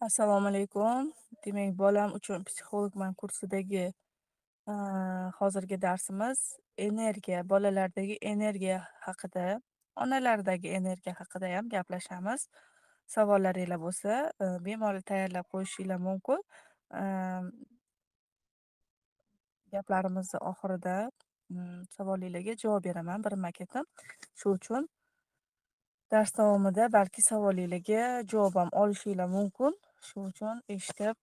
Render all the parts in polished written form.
Assalomu alaykum. Demak, bolam uchun psixologman kursidagi hozirgi darsimiz energiya, bolalardagi energiya haqida, onalardagi energiya haqida ham gaplashamiz. Savollaringlar bo'lsa, bemalol tayyorlab qo'yishinglar mumkin. Am, Gaplarimizni oxirida savollinglarga javob beraman birma-ketin. Shu uchun dars davomida balki savollinglarga javob ham olishinglar mumkin. Shu uchun eshitib,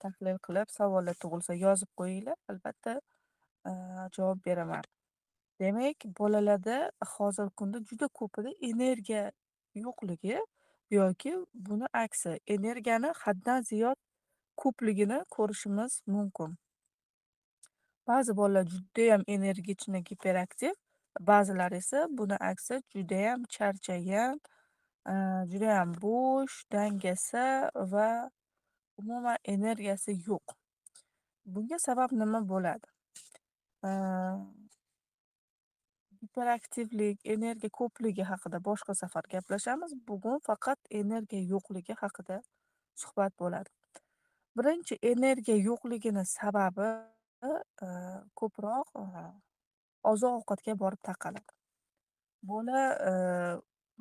tahlil qilib, savollar tug'ilsa yozib qo'yinglar. Albatta, javob beraman. Demak, bolalarda hozirgi kunda juda ko'pida energiya yo'qligi yoki buni aksi, energiyani haddan ziyod ko'pligini ko'rishimiz mumkin. Ba'zi bolalar judayam energichni, giperaktiv, ba'zilari esa buni aksi judayam charchagan, judayam bo'sh, dangasa va umuman energiyasi yo'q. Bunga sabab nima bo'ladi? Aaa, Giperaktivlik, energiya ko'pligi haqida boshqa safar gaplashamiz. Bugun faqat energiya yo'qligi haqida suhbat bo'ladi. Birinchi energiya yo'qligini sababi, ko'proq, oziq-ovqatga borib taqaladi. Bola,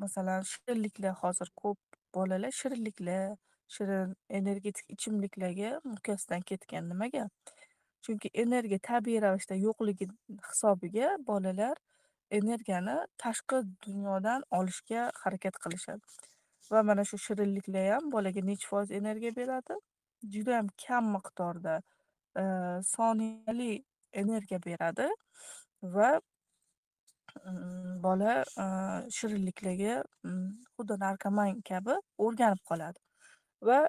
masalan, shirinliklar hozir ko'p bolalar shirinliklar, shirin energetik ichimliklarga mukkasidan ketgan. Nimaga? Chunki energiya tabiiy ravishda yo'qligi hisobiga bolalar energiyani tashqi dunyodan olishga harakat qilishadi. Va mana shu shirinliklar ham bolaga necha foiz energiya beradi? Judayam kam miqdorda, soniyali energiya beradi va bola, shirinliklarga, xuddi narkoman kabi o'rganib qoladi va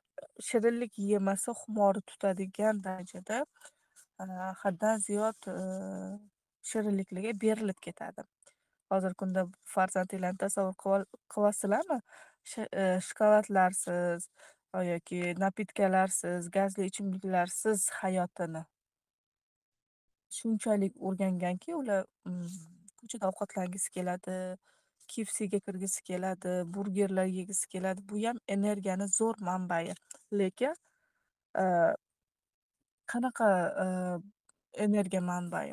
shirinlik yemasa xumori tutadigan darajada, haddan ziyod, shirinliklarga berilib ketadi. Hozirgi kunda farzandinglarni tasavvur qilyapsizlarmi? Shokoladlarsiz yoki napitkalarsiz, gazli ichimliklarsiz hayotini. Shunchalik o'rganganki, ular, ko'chada ovqatlangisi keladi, KFCga kirgisi keladi, burgerlar yegisi keladi. Bu ham energiyani zo'r manbai. Lekin, aaa, qanaqa, energiya manbai?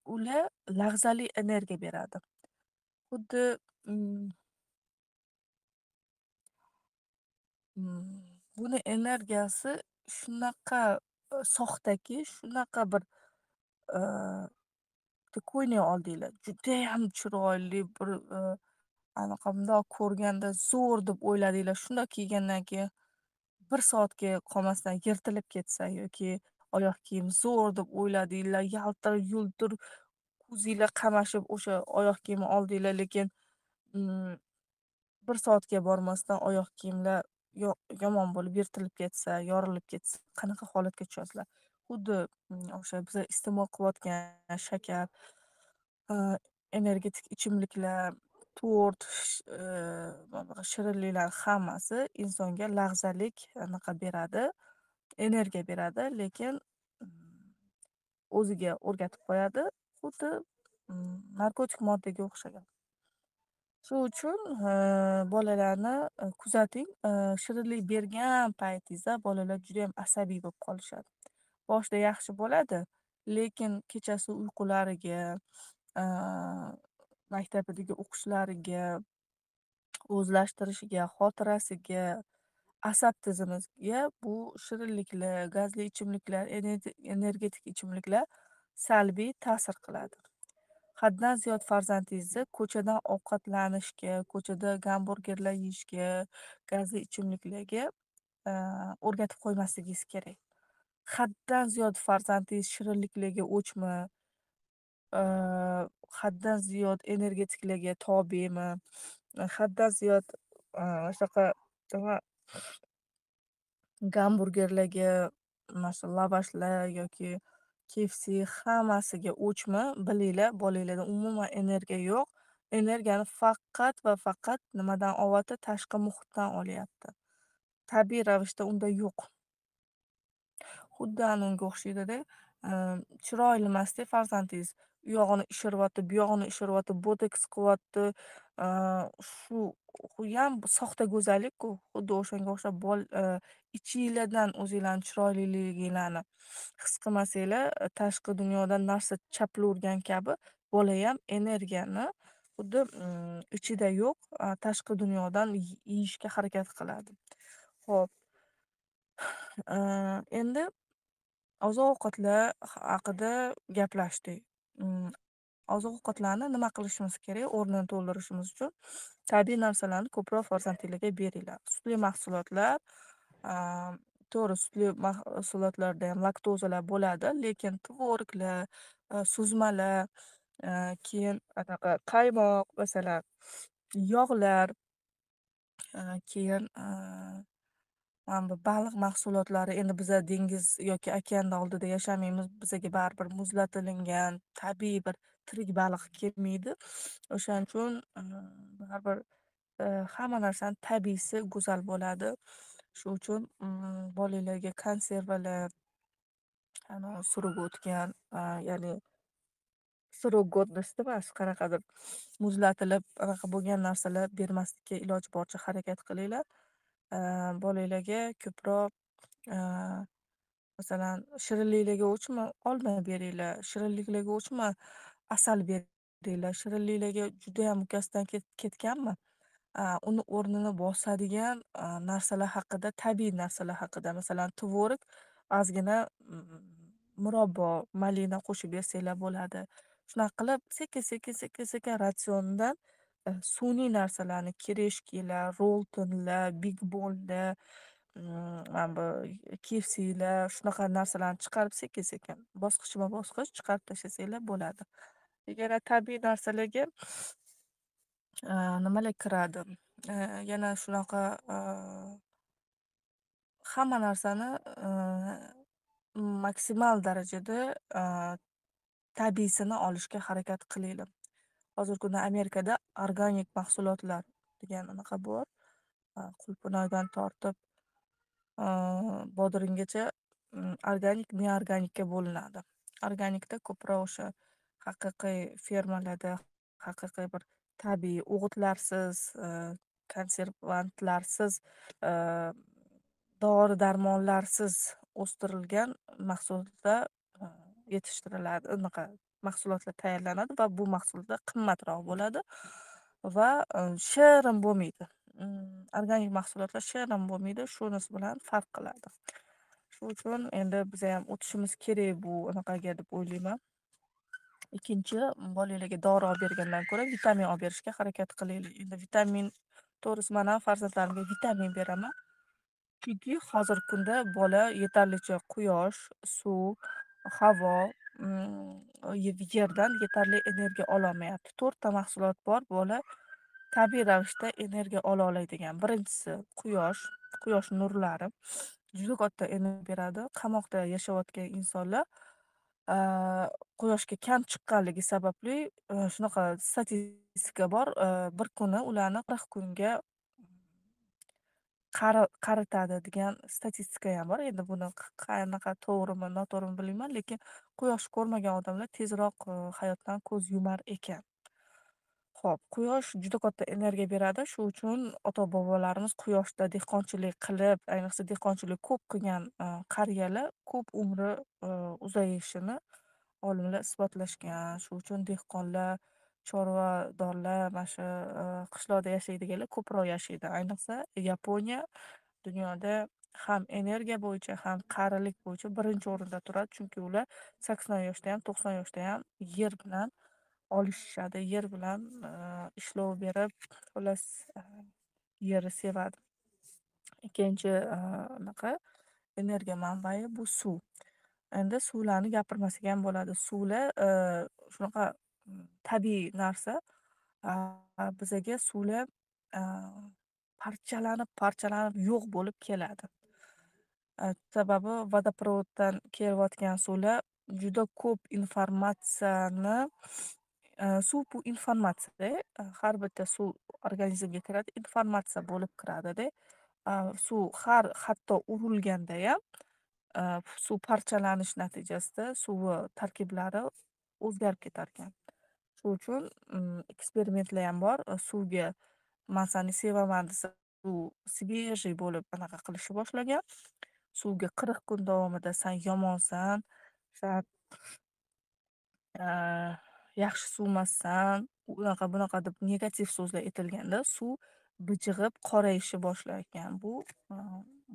Ular lahzali energiya beradi. Xuddi, mm, buni energiyasi shunaqa, soxtaki, shunaqa bir, aaa bitta qo'yning oldinglar. Judayam chiroyli bir, anaqa mundoq ko'rganda zo'r deb o'yladinglar. Shundoq kiygandan keyin 1 soatga qolmasdan yirtilib ketsa yoki oyoq kiyim zo'r deb o'yladinglar, yaltir-yultir ko'zinglar qamashib o'sha oyoq kiyimni oldinglar, lekin, mm, 1 soatga bormasdan oyoq kiyimlar yomon bo'lib yirtilib ketsa, yorilib ketsa, qanaqa holatga tushasizlar? Xuddi, o'sha biza iste'mol qilayotgan shakar, energetik ichimliklar, tort, shirinliklar hammasi insonga lahzalik anaqa beradi, energiya beradi, lekin, o'ziga o'rgatib qo'yadi. Xuddi, narkotik moddaga o'xshagan. Shu uchun, bolalarni, kuzating, shirinlik bergan paytingizda bolalar judayam asabiy bo'lib qolishadi. Boshida yaxshi bo'ladi, lekin kechasi uyqulariga, aaa, maktabidagi o'qishlariga, o'zlashtirishiga, xotirasiga, asab tizimiga bu shirinliklar, gazli ichimliklar, energetik ichimliklar salbiy ta'sir qiladi. Haddan ziyod farzandingizni ko'chadan ovqatlanishga, ko'chada gamburgerlar yeyishga, gazli ichimliklarga, o'rgatib qo'ymasligingiz kerak. Haddan ziyod farzandingiz shirinliklarga o'chmi, haddan ziyod energetiklarga tobemi, haddan ziyod, shunaqa nima gamburgerlarga, mana shu lavashlar yoki KFC hammasiga o'chmi, bilinglar, bolanglarda umuman energiya yo'q. Energiyani faqat va faqat nimadan olyapti? Tashqi muhitdan olyapti. Tabiiy ravishda unda yo'q. Xuddi ana unga o'xshaydida, chiroyli emasda farzandingiz. U yog'ini ishiryapti, bu yog'ini ishiryapti, botoks qilyapti. Shu ham soxta go'zallik-ku. Xuddi o'shanga o'xshab ichinglardan o'zinglarni chiroyliliginglarni his qilmasanglar, tashqi dunyodan narsa chapilavergan kabi bola ham energiyani xuddi ichida yo'q, tashqi dunyodan yeyishga harakat qiladi. Xo'p, endi oziq-ovqatlar haqida gaplashdik. Oziq-ovqatlarni nima qilishimiz kerak? O'rnini to'ldirishimiz uchun tabiiy narsalarni ko'proq farzandinglarga beringlar. Sutli mahsulotlar, a, to'g'ri, sutli mahsulotlarda ham laktozalar bo'ladi, lekin tvoroglar, suzmalar, keyin anaqa qaymoq, masalan, yog'lar, keyin mana bu baliq mahsulotlari, endi biza dengiz yoki okeanni oldida yashamaymiz. Bizaga baribir muzlatilingan, tabiiy bir tirik baliq kelmaydi. O'shaning uchun baribir hamma narsani tabiiysi go'zal bo'ladi. Shu uchun bolanglarga konservalar, surib o'tgan, ya'ni surov godnosida emas, qanaqadir muzlatilib anaqa bo'lgan narsalar bermaslikka iloji boricha harakat qilinglar. Bolanglarga ko'proq, a, masalan, shirinliklarga o'chma olma beringlar, shirinliklarga o'chma asal beringlar. Shirinliklarga judayam mukkasidan ketganmi, uni o'rnini bosadigan narsalar haqida, tabiiy narsalar haqida, masalan, tvorog, ozgina murabbo, malina qo'shib bersanglar bo'ladi. Shunaqa qilib sekin ratsiondan sun'iy narsalarni, kireshkilar, roltonlar, big bollar, mana bu KFClar, shunaqa narsalarni chiqarib sekin bosqichma-bosqich chiqarib tashlasanglar bo'ladi. Yana tabiiy narsalarga nimalar kiradi? Yana shunaqa hamma narsani maksimal darajada tabiiysini olishga harakat qilinglar. Hozirgi kunda Amerikada organik mahsulotlar degan anaqa bor. Qulupnoydan tortib, bodringgacha organik, neorganikka bo'linadi. Organikda ko'proq o'sha haqiqiy fermalarda, haqiqiy bir tabiiy o'g'itlarsiz, konservantlarsiz, dori-darmonlarsiz o'stirilgan mahsulotlar yetishtiriladi. Unaqa mahsulotlar tayyorlanadi va bu mahsulotlar qimmatroq bo'ladi va shirin bo'lmaydi. Organik mahsulotlar shirin bo'lmaydi, shunisi bilan farq qiladi. Shuning uchun endi biza ham o'tishimiz kerak bu anaqaga deb o'ylayman. Ikkinchi, bolalarga dori olib bergandan ko'ra vitamin olib berishga harakat qilinglar. Endi vitamin, to'g'risi men ham farzandlarimga vitamin beraman. Chunki hozirgi kunda bola yetarlicha quyosh, suv, havo, yerdan yetarli energiya ololmayapti. 4 ta mahsulot bor, bola tabiiy ravishda energiya ola oladigan. Birinchisi quyosh nurlari juda katta energiya beradi. Qamoqda yashayotgan insonlar quyoshga kam chiqqanligi sababli shunaqa statistika bor. Bir kuni ularni 40 kunga qaritadi degan statistika ham bor. Endi buni qanaqa to'g'rimi, noto'g'rimi bilmayman, lekin quyosh ko'rmagan odamlar tezroq hayotdan ko'z yumar ekan. Xo'p, quyosh juda katta energiya beradi. Shu uchun ota-bobolarimiz quyoshda dehqonchilik qilib, ayniqsa dehqonchilik ko'p qilgan qariyalar ko'p umri uzayishini olimlar isbotlashgan. Shu uchun dehqonlar, chorvadorlar, mana shu qishloqda yashaydiganlar ko'proq yashaydi. Ayniqsa Yaponiya dunyoda ham energiya bo'yicha, ham qarilik bo'yicha birinchi o'rinda turadi. Chunki ular 80 yoshda ham, 90 yoshda ham yer bilan olishishadi. Yer bilan ishlov berib, xullas, yerni sevadi. Ikkinchi anaqa energiya manbai bu suv. Endi suvlarni gapirmasak ham bo'ladi. Suvlar shunaqa tabiiy narsa. Bizaga suvlar parchalanib yo'q bo'lib keladi. Sababi vodoprovoddan kelayotgan suvlar juda ko'p informatsiyani, suv bu informatsiya-da. Har bitta suv organizmga kiradi, informatsiya bo'lib kiradida. Suv hatto urilganda ham suv parchalanish natijasida suvi tarkiblari o'zgarib ketarkan. Shuning uchun, eksperimentlar ham bor. Suvga "Man seni sevaman" desa, suv svejiy bo'lib anaqa qilishni boshlagan. Suvga 40 kun davomida "San yomonsan, san yaxshi suvmassan", unaqa bunaqa deb negativ so'zlar aytilganda suv bijig'ib qorayishni boshlar ekan. Bu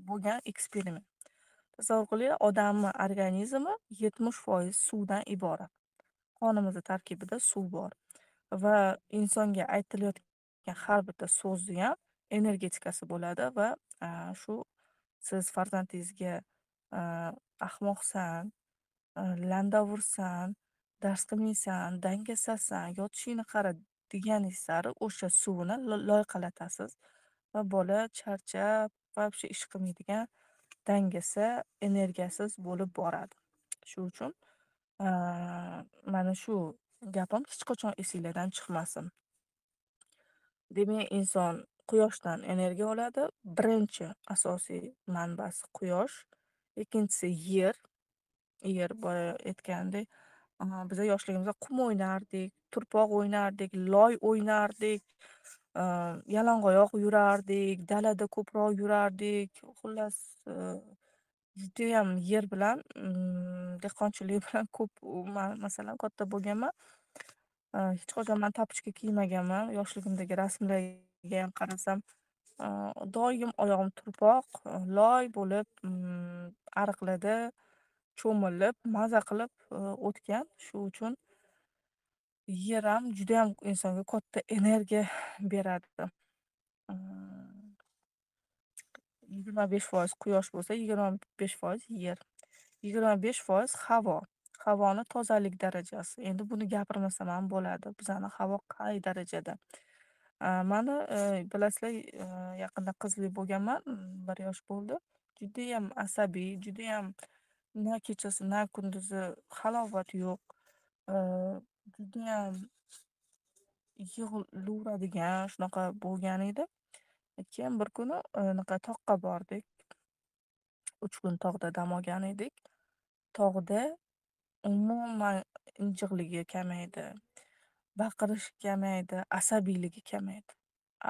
bo'lgan eksperiment. Tasavvur qiling, odamni organizmi 70% suvdan iborat. Qonimizni tarkibida suv bor va insonga aytilayotgan har bitta so'zni ham energetikasi bo'ladi va shu siz farzandingizga a, ahmoqsan, landavursan, dars qilmaysan, dangasasan, yotishingni qara deganingiz sari o'sha suvni loyqalatasiz va bola charchab, вообще ish qilmaydigan, dangasa, energiyasiz bo'lib boradi. Shuning uchun mana shu gapim hech qachon esinglardan chiqmasin. Demak, inson quyoshdan energiya oladi. Birinchi asosiy manbasi quyosh, ikkinchisi yer. Yer boya aytgandek, biza yoshligimizda qum o'ynardik, turpoq o'ynardik, loy o'ynardik, yalangoyoq yurardik, dalada ko'proq yurardik. Xullas, judayam yer bilan, dehqonchilik bilan ko'p masalan, katta bo'lganman. Hech qachon man tapochka kiymaganman. Yoshligimdagi rasmlarga ham qarasam, doim oyog'im turpoq, loy bo'lib, ariqlarda cho'milib, maza qilib, o'tgan. Shuning uchun yer ham judayam insonga katta energiya beradi. Mmm, 25% quyosh bo'lsa, 25% yer. 25% havo. Havoni tozalik darajasi. Endi buni gapirmasam ham bo'ladi. Bizani havo qay darajada? Mani, bilasizlar, yaqinda qizli bo'lganman, 1 yosh bo'ldi. Judayam asabiy, judayam na kechasi, na kunduzi halovat yo'q. Judayam yig'laveradigan shunaqa bo'lgan edi. Keyin bir kuni, anaqa toqqa bordik. 3 kun tog'da dam olgan edik. Tog'da umuman injiqligi kamaydi, baqirishi kamaydi, asabiyligi kamaydi.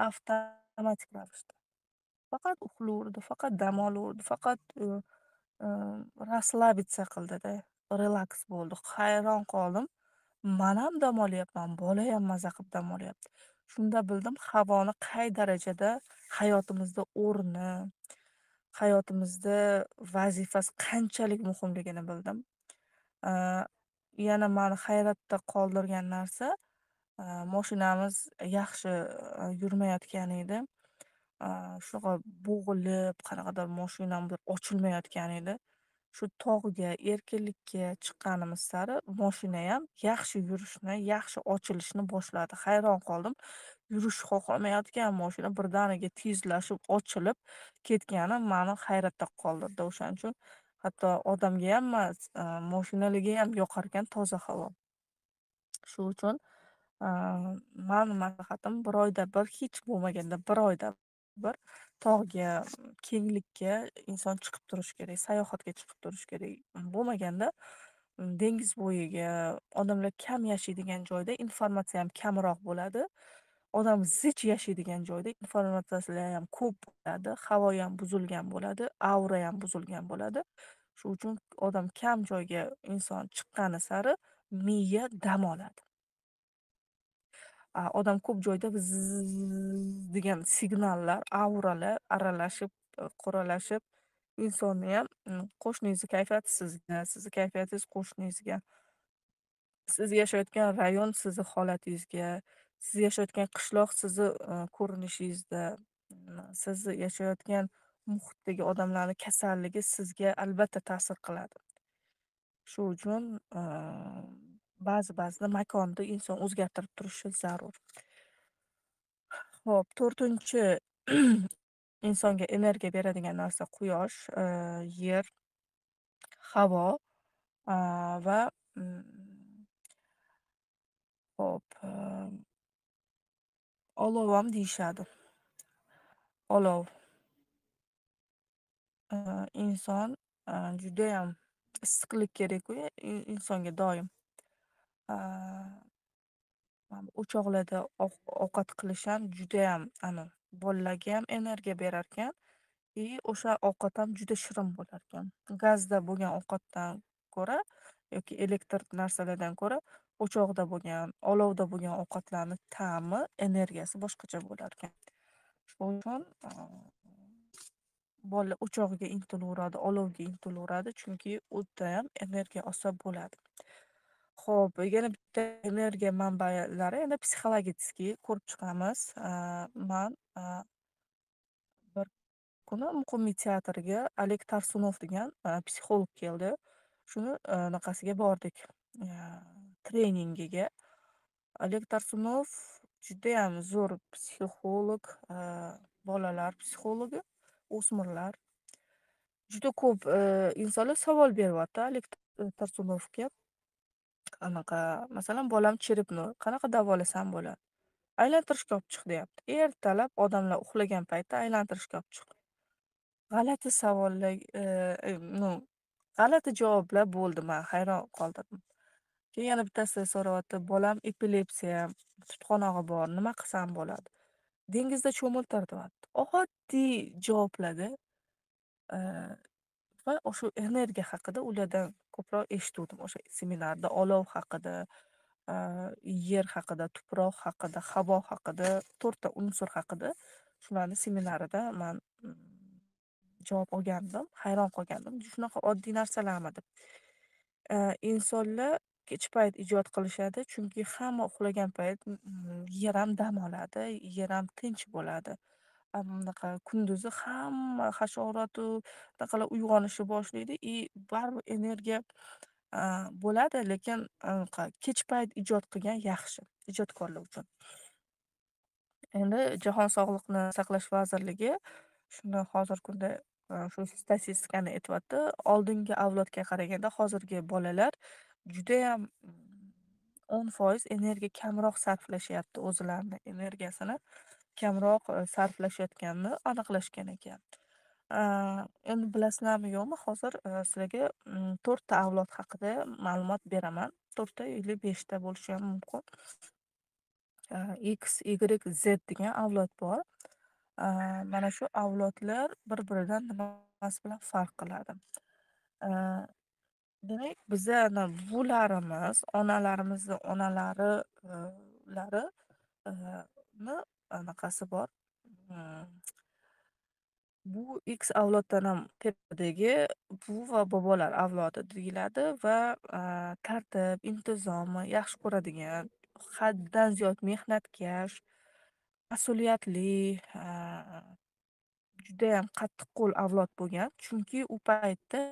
Avtomatik ravishda. Faqat uxlayverdi, faqat dam olaverdi, faqat, расслабиться qildida, relaks bo'ldi. Hayron qoldim. Men ham dam olyapman, bola ham maza qilib dam olyapti. Shunda bildim havoni qay darajada hayotimizda o'rni, hayotimizda vazifasi qanchalik muhimligini bildim. Aaa, Yana mani hayratda qoldirgan narsa, moshinamiz yaxshi, yurmayotgan edi. Shunaqa bo'g'ilib, qanaqadir moshinam bir ochilmayotgan edi. Shu tog'ga, erkinlikka chiqqanimiz sari moshinayam yaxshi yurishni, yaxshi ochilishni boshladi. Hayron qoldim. Yurishni xohlamayotgan moshina birdaniga tezlashib, ochilib ketgani mani hayratda qoldirdi. O'shaning uchun hatto odamgayam emas, mashinalargayam yoqarkan toza havo. Shu uchun, mani maslahatim 1 oyda bir, hech bo'lmaganda 1 oyda bir tog'ga, kenglikka inson chiqib turishi kerak, sayohatga chiqib turishi kerak. Bo'lmaganda, dengiz bo'yiga, odamlar kam yashaydigan joyda informatsiya ham kamroq bo'ladi. Odam zich yashaydigan joyda informatsiyalar ham ko'p bo'ladi, havo ham buzilgan bo'ladi, aura ham buzilgan bo'ladi. Shuning uchun odam kam joyga inson chiqqani sari miya dam oladi. Odam ko'p joyda degan signallar, auralar aralashib, qoralashib, insonni ham, qo'shningizni kayfiyati sizga, sizni kayfiyatingiz qo'shningizga, siz yashayotgan rayon sizni holatingizga, siz yashayotgan qishloq sizni, ko'rinishingizda, siz yashayotgan muhitdagi odamlarni kasalligi sizga albatta ta'sir qiladi. Shu uchun, ba'zida makonni inson o'zgartirib turishi zarur. Hop, 4-chi insonga energiya beradigan narsa quyosh, yer, havo, va, hop, olov ham deyishadi. Olov. Inson Judayam issiqlik kerak-ku insonga doim. A, mana bu o'choqlarda ovqat qilish ham judayam bolalarga ham energiya berarkan. O'sha ovqat ham juda shirin bo'larkan. Gazda bo'lgan ovqatdan ko'ra yoki elektr narsalardan ko'ra, o'choqda bo'lgan, olovda bo'lgan ovqatlarni ta'mi, energiyasi boshqacha bo'larkan. Shuning uchun bola o'chog'iga intilaveradi, olovga intilaveradi, chunki o'tdayam energiya olsa bo'ladi. Xo'p, yana bitta energiya manbalari endi psixologический ko'rib chiqamiz. Man bir kuni Muqimiy teatriga Oleg Tarsunov degan psixolog keldi. Shuni anaqasiga bordik, treningiga. Oleg Tarsunov judayam zo'r psixolog, bolalar psixologi, o'smirlar. Juda ko'p insonlar savol beryapti Oleg Tarsunovga. Masalan, bolam cherepni qanaqa davolasam bo'ladi? Aylantirishga olib chiq deyapti. Ertalab odamlar uxlagan paytda aylantirishga olib chiq. G'alati savollar, ну, g'alati javoblar bo'ldi. Men hayron qoldim. Keyin yana bittasi so'rayapti, bolam epilepsiya, tutqanog'i bor, nima qilsam bo'ladi? Dengizda cho'miltir deyapti. Oddiy javoblarda, va o'sha energiya haqida ulardan ko'proq eshituvdim o'sha seminarda. Olov haqida, yer haqida, tuproq haqida, havo haqida, 4 ta unsur haqida shularni seminarida man javob olgandim. Hayron qolgandim. Shunaqa oddiy narsalarmi deb. Insonlar kech payt ijod qilishadi, chunki hamma uxlagan payt yer ham dam oladi, yer ham tinch bo'ladi. Bunaqa kunduzi hamma hasharotu bunaqalar uyg'onishni boshlaydi baribir energiya bo'ladi, lekin kech payt ijod qilgan yaxshi, ijodkorlar uchun. Endi Jahon Sog'liqni saqlash vazirligi shuni hozirgi kunda shu statistikani aytyapti. Oldingi avlodga qaraganda hozirgi bolalar judayam 10% energiya kamroq sarflashyapti, o'zlarini energiyasini kamroq sarflashayotganini aniqlashgan ekan. Endi bilasizlarmi yo'qmi, hozir sizlarga 4 ta avlod haqida ma'lumot beraman. 4 ta yoki 5 ta bo'lishi ham mumkin. X, Y, Z degan avlod bor. Mana shu avlodlar bir-biridan nimasi bilan farq qiladi? Demak, bizani buvilarimiz, onalarimizni onalari lari ni anaqasi bor. Bu X avloddan ham tepadagi buvi va bobolar avlodi deyiladi va tartib, intizomi yaxshi ko'radigan, haddan ziyod mehnatkash, mas'uliyatli, judayam qattiqqo'l avlod bo'lgan. Chunki u paytda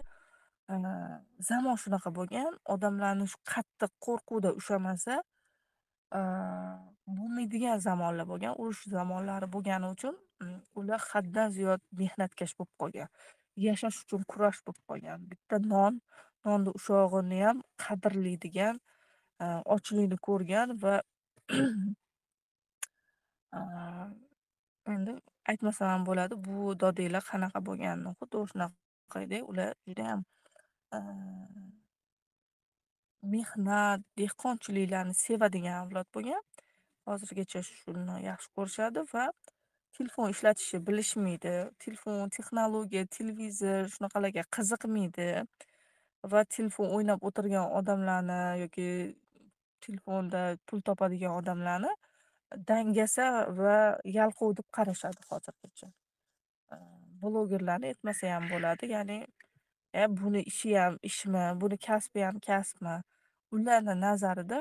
zamon shunaqa bo'lgan, odamlarni shu qattiq qo'rquvda ushlamasa bo'lmaydigan zamonlar bo'lgan. Urush zamonlari bo'lgani uchun ular haddan ziyod mehnatkash bo'lib qolgan. Yashash uchun kurash bo'lib qolgan. Bitta nonni ushog'ini ham qadrlaydigan, ochlikni ko'rgan va a, endi aytmasam ham bo'ladi, bu dodanglar qanaqa bo'lganini xuddi o'shanaqadek ular judayam a, mehnat, dehqonchiliklarni sevadigan avlod bo'lgan. Hozirgacha shuni yaxshi ko'rishadi va telefon ishlatishni bilishmaydi. Telefon, texnologiya, televizor shunaqalarga qiziqmaydi va telefon o'ynab o'tirgan odamlarni yoki telefonda pul topadigan odamlarni dangasa va yalqov deb qarashadi hozirgacha. Blogerlarni aytmasa ham bo'ladi. Ya'ni, buni ishi ham ishmi, buni kasbi ham kasbmi? Ularni nazarida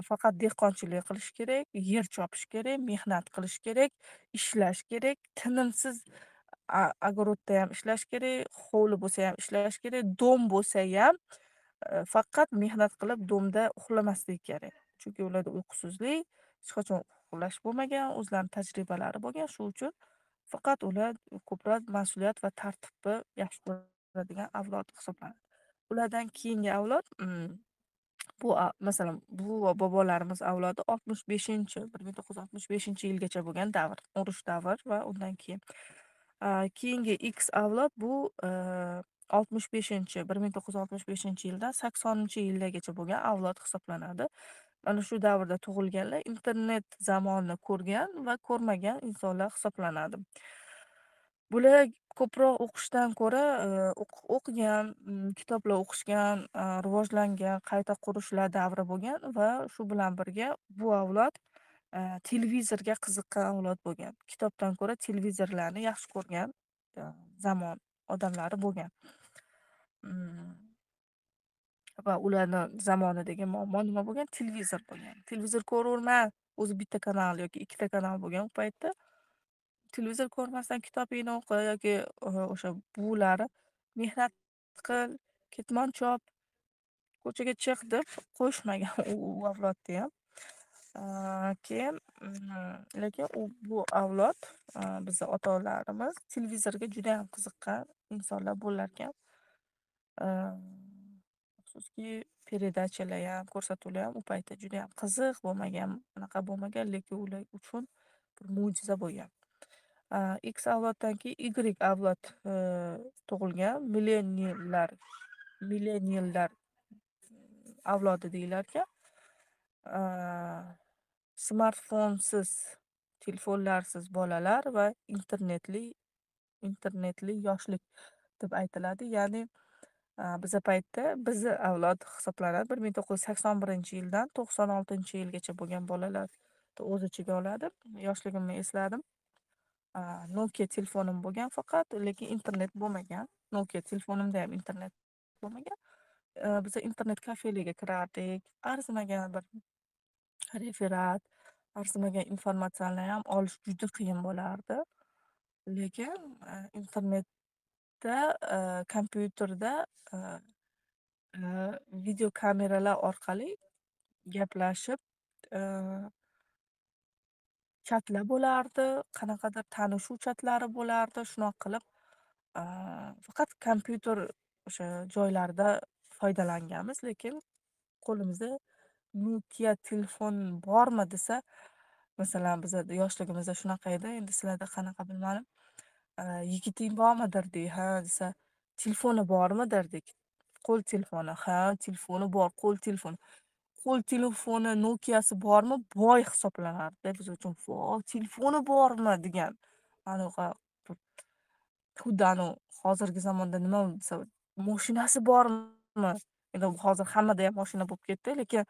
faqat dehqonchilik qilish kerak, yer chopish kerak, mehnat qilish kerak, ishlash kerak, tinimsiz огородda ham ishlash kerak, hovli bo'lsa ham ishlash kerak, dom bo'lsa ham faqat mehnat qilib domda uxlamaslik kerak. Chunki ularda uyqusizlik, hech qachon uxlash bo'lmagan, o'zlarining tajribalari bo'lgan. Shuning uchun faqat ular ko'proq mas'uliyat va tartibni yaxshi ko'radigan avlod hisoblanadi. Ulardan keyingi avlod bu masalan, bu va bobolarimiz avlodi 1965-yilgacha bo'lgan davr, urush davr va undan keyin. Keyingi X avlod bu 1965-yildan 80-yillargacha bo'lgan avlod hisoblanadi. Mana shu davrda tug'ilganlar internet zamonini ko'rgan va ko'rmagan insonlar hisoblanadi. Bular ko'proq o'qishdan ko'ra, o'qigan, kitoblar o'qishgan, rivojlangan, qayta qurishlar davri bo'lgan va shu bilan birga bu avlod, televizorga qiziqqan avlod bo'lgan. Kitobdan ko'ra televizorlarni yaxshi ko'rgan, zamon odamlari bo'lgan. Mm, Va ularni zamonidagi muammo nima bo'lgan? Televizor bo'lgan. Televizor ko'raverma, o'zi bitta kanal yoki ikkita kanal bo'lgan u paytda. Televizor ko'rmasdan kitobingni o'qi yoki o'sha buvilari mehnat qil, ketmon chop, ko'chaga chiq deb qo'yishmagan u avlodniyam. Keyin lekin bu avlod, bizni ota-onalarimiz televizorga judayam qiziqqan insonlar bo'larkan. Afsuski, peredachalariyam, ko'rsatuvlariyam u paytda judayam qiziq bo'lmagan, unaqa bo'lmagan, lekin ular uchun bir mo'jiza bo'lgan. X avloddan keyin Y avlod, tug'ilgan millenniallar avlodi deyilarkan. Smartfonsiz, telefonlarsiz bolalar va internetli yoshlik deb aytiladi. Ya'ni, biza paytda bizni avlod hisoblanadi. 1981-yildan 96-yilgacha bo'lgan bolalarni o'z ichiga oladi. Yoshligimni esladim. Nokia telefonim bo'lgan faqat, lekin internet bo'lmagan. Nokia telefonimda ham internet bo'lmagan. Biza internet kafelarga kirardik. Arzimagan bir referat, arzimagan informatsiyalarni ham olish juda qiyin bo'lardi. Lekin, internetda, kompyuterda, videokameralar orqali gaplashib, chatlar bo'lardi, qanaqadir tanishuv chatlari bo'lardi. Shunaqa qilib, faqat kompyuter o'sha joylarda foydalanganmiz, lekin qo'limizda Nokia telefon bormi desa, masalan, biza yoshligimizda shunaqa edi. Endi sizlarda qanaqa bilmadim. Yigiting bormi derdik, ha desa, telefoni bormi derdik. Qo'l telefoni, ha, telefoni bor, qo'l telefoni. Qo'l telefoni Nokiasi bormi, boy hisoblanardi biz uchun. Vo, telefoni bormi degan. Anaqa xuddi hozirgi zamonda nima desa, moshinasi bormi? Endi hozir hammada ham moshina bo'lib ketdi, lekin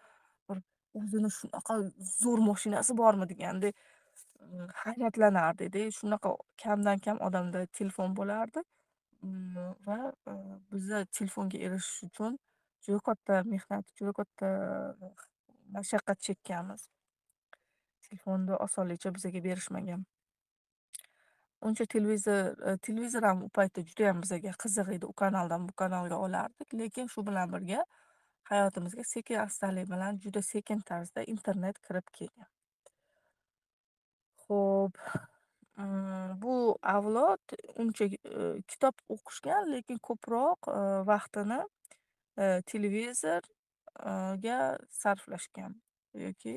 bir o'zini shunaqa zo'r moshinasi bormi degandek, hayratlanardik-da. Shunaqa kamdan kam odamda telefon bo'lardi. Va, biza telefonga erishish uchun juda katta mehnat, juda katta mashaqqat chekkanmiz. Telefonni osonlikcha bizaga berishmagan. Uncha televizor ham u paytda judayam bizaga qiziq edi. U kanaldan bu kanalga olardik, lekin shu bilan birga hayotimizga sekin-astalik bilan juda sekin tarzda internet kirib kelgan. Xo'p, bu avlod uncha, kitob o'qishgan, lekin ko'proq, vaqtini, televizor ga sarflashgan yoki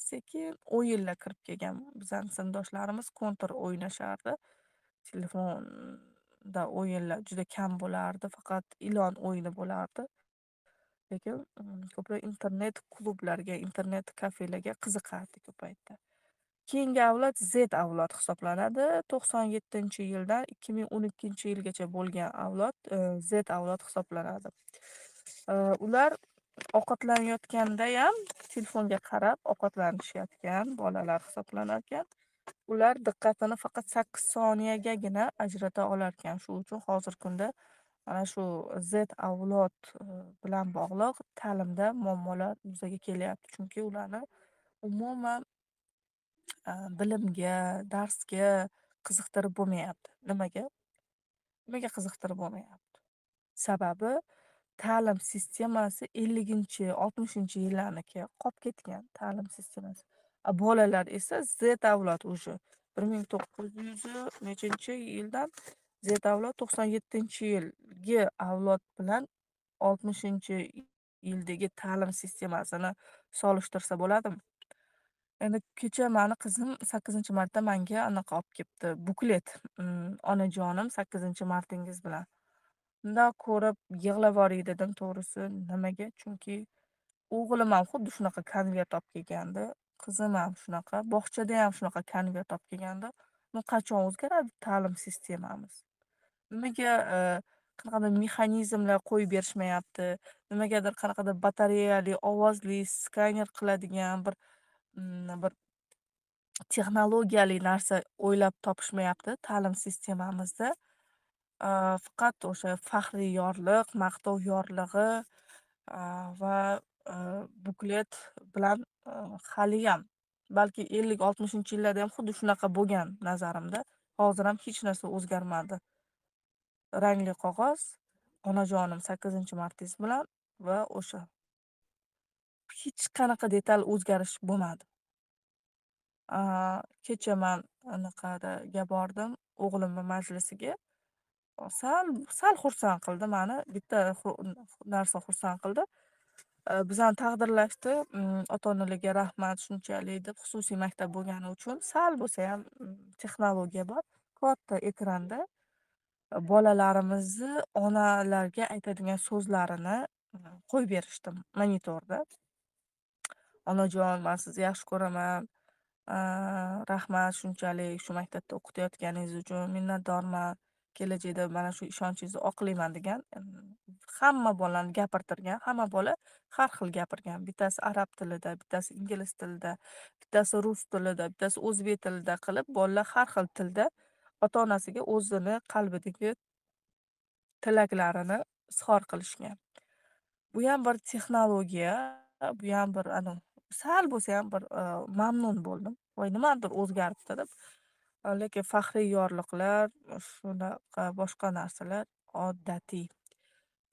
sekin o'yinlar kirib kelgan. Bizani sinfdoshlarimiz kontir o'ynashardi. Telefonda o'yinlar juda kam bo'lardi, faqat ilon o'yini bo'lardi. Lekin, ko'proq internet klublarga, internet kafelarga qiziqardik u paytda. Keyingi avlod Z avlod hisoblanadi. 97-yildan 2012-yilgacha bo'lgan avlod, Z avlod hisoblanadi. Ular ovqatlanayotgandayam telefonga qarab ovqatlanishayotgan bolalar hisoblanarkan. Ular diqqatini faqat 8 soniyagagina ajrata olarkan. Shu uchun hozirgi kunda mana shu Z avlod, bilan bog'liq ta'limda muammolar yuzaga kelyapti. Chunki ularni umuman, bilimga, darsga qiziqtirib bo'lmayapti. Nimaga? Nimaga qiziqtirib bo'lmayapti? Sababi ta'lim sistemasi 50-60-yillarniki qolib ketgan ta'lim sistemasi. Bolalar esa Z avlod уже 1900 nechinchi yildan Z avlod 97-yilgi avlod bilan 60-yildagi ta'lim sistemasini solishtirsa bo'ladimi? Endi kecha mani qizim 8-marta menga anaqa olib kelibdi, buklet. Onajonim 8-martingiz bilan. Shunda ko'rib yig'lavorey dedim to'g'risi. Nimaga? Chunki o'g'lim ham xuddi shunaqa konvert olib kelgandi. Qizim ham shunaqa. Bog'chada ham shunaqa konvert olib kelgandi. Qachon o'zgaradi ta'lim sistemamiz? Nimaga qanaqadir mexanizmlar qo'yib berishmayapti? Nimagadir qanaqadir batareyali, ovozli, skaner qiladigan bir texnologiyali narsa o'ylab topishmayapti ta'lim sistemamizda. Faqat o'sha faxriy yorliq, maqtov yorlig'i, va buklet bilan, haliyam balki 50-60 yillarda ham xuddi shunaqa bo'lgan nazarimda. Hozir ham hech narsa o'zgarmadi. Rangli qog'oz, onajonim 8-martangiz bilan va o'sha hech qanaqa detal o'zgarish bo'lmadi. Kecha man anaqadaga bordim, o'g'limni majlisiga. Sal xursand qildi mani. Bitta narsa xursand qildi. Bizani taqdirlashdi. Ota-onalarga rahmat shunchalik deb, xususiy maktab bo'lgani uchun sal bo'lsa ham texnologiya bor. Katta ekranda bolalarimizni onalarga aytadigan so'zlarini qo'yib berishdi monitorda. "Onajon, men sizni yaxshi ko'raman. Rahmat shunchalik shu maktabda o'qitayotganingiz uchun minnatdorman. Kelajakda mana shu ishonchingizni oqlayman" degan. Hamma bolani gapirtirgan, hamma bola har xil gapirgan. Bittasi arab tilida, bittasi ingliz tilida, bittasi rus tilida, bittasi o'zbek tilida qilib, bolalar har xil tilda ota-onasiga o'zini qalbidagi tilaklarini izhor qilishgan. Bu ham bir texnologiya, bu ham bir sal bo'lsa ham bir mamnun bo'ldim. Voy, nimadir o'zgaribdi deb. Lekin faxriy yorliqlar, shunaqa boshqa narsalar odatiy.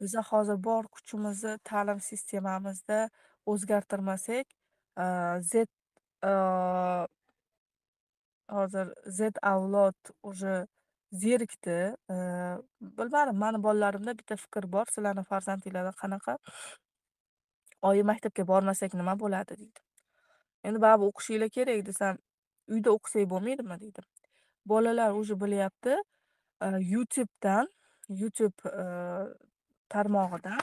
Biza hozir bor kuchimizni ta'lim sistemamizda o'zgartirmasak, Z hozir Z avlod уже zerikdi. Bilmadim, mani bolalarimda bitta fikr bor. Sizlarni farzandinglarda qanaqa? Oyi, maktabga bormasak nima bo'ladi deydi. Endi baribir o'qishinglar kerak desam, uyda o'qisak bo'lmaydimi deydi. Bolalar уже bilyapti, YouTube'dan, YouTube tarmog'idan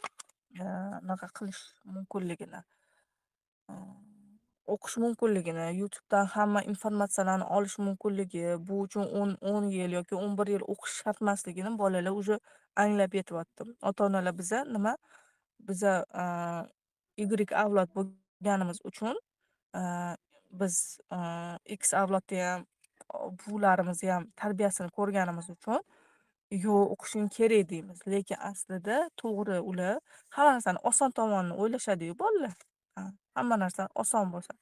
anaqa qilish mumkinligini, o'qish mumkinligini, YouTube'dan hamma informatsiyalarni olish mumkinligi, bu uchun 10 yil yoki 11 yil o'qish shart emasligini bolalar уже anglab yetyapti. Ota-onalar biza Y avlod bo'lganimiz uchun, biz X avlodda ham buvilarimizni ham tarbiyasini ko'rganimiz uchun yo'q, o'qishing kerak deymiz. Lekin aslida to'g'ri, ular hamma narsani oson tomonini o'ylashadi-yu bolalar. Hamma narsa oson bo'lsa.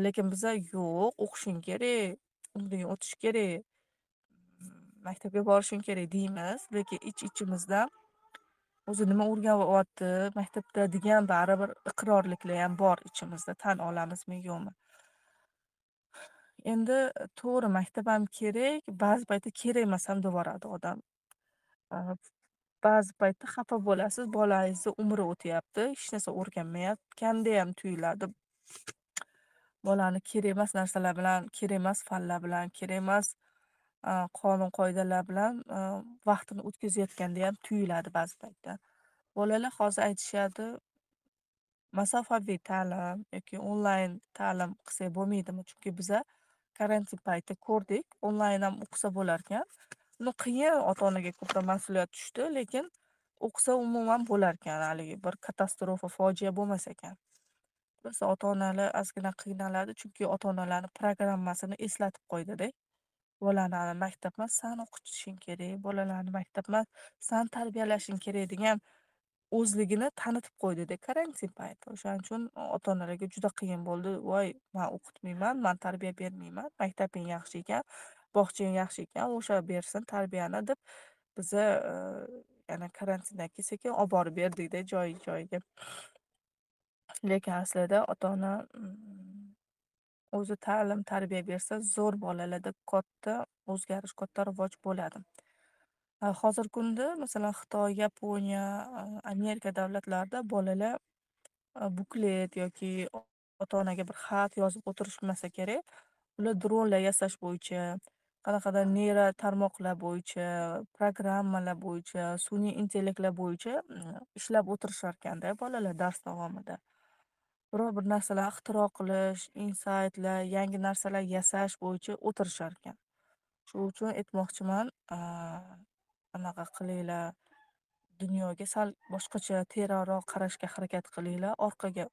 Lekin biza yo'q, o'qishing kerak, umring o'tishi kerak, maktabga borishing kerak deymiz. Lekin ich-ichimizda o'zi nima o'rganyapti maktabda degan baribir iqrorliklar ham bor ichimizda, tan olamizmi yo'qmi. Endi to'g'ri, maktab ham kerak, ba'zi paytda kerak emas ham devoradi odam. Ba'zi paytda xafa bo'lasiz, bolangizni umri o'tyapti, hech narsa o'rganmayotgandek ham tuyuladi. Bolani kerak emas narsalar bilan, kerak emas fanlar bilan, kerak emas qonun-qoidalar bilan vaqtini o'tkazayotgandek ham tuyuladi ba'zi paytda. Bolalar hozir aytishadi, masofaviy ta'lim yoki onlayn ta'lim qilsak bo'lmaydimi? Chunki biza karantin payti ko'rdik, onlayn ham o'qisa bo'larkan. Qiyin, ota-onaga ko'proq mas'uliyat tushdi, lekin o'qisa umuman bo'larkan, haligi bir katastrofa, fojia bo'lmas ekan. Biz ota-onalar ozgina qiynaladi, chunki ota-onalarni programmasini eslatib qo'ydi-da. Bolani maktab emas, san o'qitishing kerak, bolalarni maktab emas, san tarbiyalashing kerak degan o'zligini tanitib qo'ydi-da karantin payti. O'shaning uchun ota-onalarga juda qiyin bo'ldi. Voy, men o'qitmayman, men tarbiya bermayman, maktabing yaxshi ekan, bog'chang yaxshi ekan, o'sha bersin tarbiyani deb biza yana karantindan keyin sekin olib borib berdik-da joyi-joyiga. Lekin aslida ota-ona o'zi ta'lim, tarbiya bersa, zo'r bolalarda katta o'zgarish, katta rivoj bo'ladi. Hozirgi kunda masalan Xitoy, Yaponiya, Amerika davlatlarida bolalar buklet yoki ota-onaga bir xat yozib o'tirishmasa kerak, ular dronlar yasash bo'yicha, qanaqadir neyro tarmoqlar bo'yicha, programmalar bo'yicha, sun'iy intellektlar bo'yicha ishlab o'tirisharkanda bolalar dars davomida. Biror bir narsalar ixtiro qilish, insaytlar, yangi narsalar yasash bo'yicha o'tirisharkan. Shuning uchun aytmoqchiman, anaqa qilinglar, dunyoga sal boshqacha teranroq qarashga harakat qilinglar. Orqaga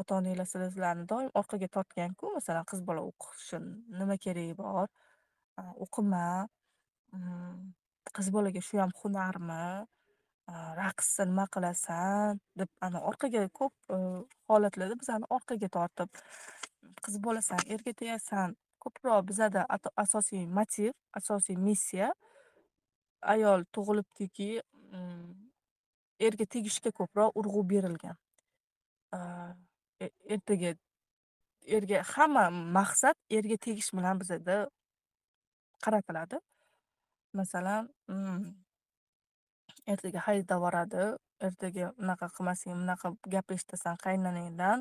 ota-onalar sizlarni doim orqaga tortgan-ku, masalan, qiz bola o'qishi nima keragi bor? O'qima, mm, qiz bolaga shu ham hunarmi? Raqsni nima qilasan? Deb orqaga ko'p holatlarda bizani orqaga tortib, qiz bolasan, erga tegasan. Ko'proq bizada asosiy motiv, asosiy missiya ayol tug'ilibdiki, mm, erga tegishga ko'proq urg'u berilgan. A, ertaga erga hamma maqsad erga tegish bilan bizada qaratiladi. Masalan, ertaga hayitda boradi, ertaga unaqa qilmasang, bunaqa gap eshitasan qaynonangdan,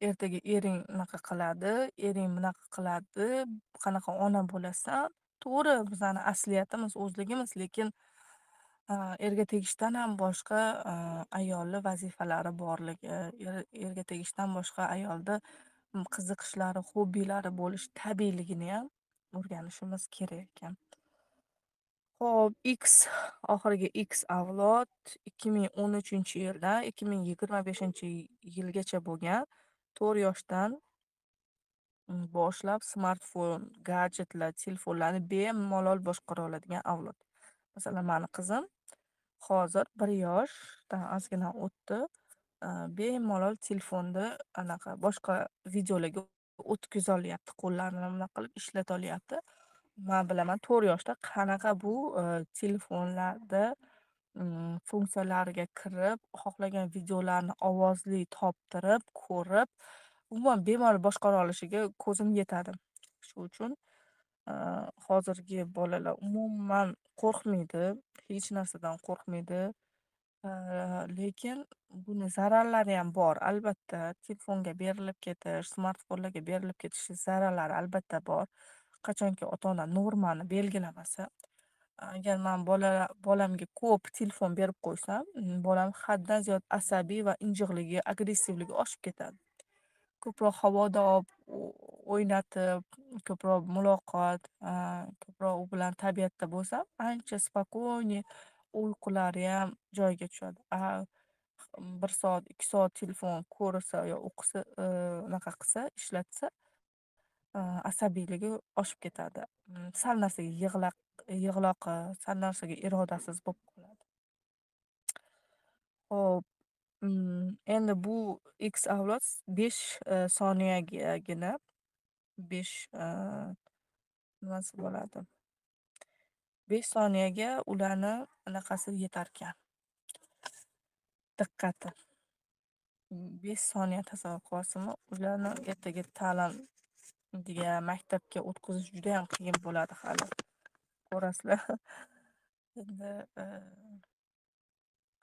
ertaga ering unaqa qiladi, ering bunaqa qiladi, qanaqa ona bo'lasan. To'g'ri, bizani asliyatimiz, o'zligimiz, lekin erga tegishdan ham boshqa ayolni vazifalari borligi, erga tegishdan boshqa ayolda qiziqishlari, xobbilari bo'lishi tabiiyligini ham o'rganishimiz kerak ekan. Xo'p, oxirgi X avlod 2013-yildan 2025-yilgacha bo'lgan 4 yoshdan boshlab smartfon, gadjetlar, telefonlarni bemalol boshqara oladigan avlod. Masalan, mani qizim hozir 1 yoshdan ozgina o'tdi. Bemalol telefonda boshqa videolarga o'tkazolyapti, qo'llarini nima qilib ishlatolyapti. Men bilaman 4 yoshda qanaqa bu telefonlarda funksiyalariga kirib, xohlagan videolarni ovozli toptirib, ko'rib, umuman bemalol boshqara olishiga ko'zim yetadi. Shuning uchun hozirgi bolalar umuman qo'rqmaydi, hech narsadan qo'rqmaydi. Lekin buni zararlari ham bor. Albatta, telefonga berilib ketish, smartfonlarga berilib ketish zararlari albatta bor. Qachonki ota-ona normani belgilamasa. Agar men bolamga ko'p telefon berib qo'ysam, bolam haddan ziyod asabiy va injiqligi, agressivligi oshib ketadi. Ko'proq havoda o'ynatib, ko'proq muloqot, ko'proq u bilan tabiatda bo'lsam, ancha spokойniy uyqulari ham joyiga tushadi. 1 soat, 2 soat telefon ko'rsa yo o'qisa, unaqa qilsa, ishlatsa, asabiyligi oshib ketadi. Sal narsaga yig'loqi, sal narsaga irodasiz bo'lib qoladi. Xo'p, endi bu X avlod 5 soniyagagina 5 nimasi bo'ladi? 5 soniyaga ularni anaqasi yetarkan, diqqati. 5 soniya tasavvur qilyapsizmi? Ularni ertaga ta'limga, maktabga o'tkazish juda ham qiyin bo'ladi hali. Ko'rasizlar. Endi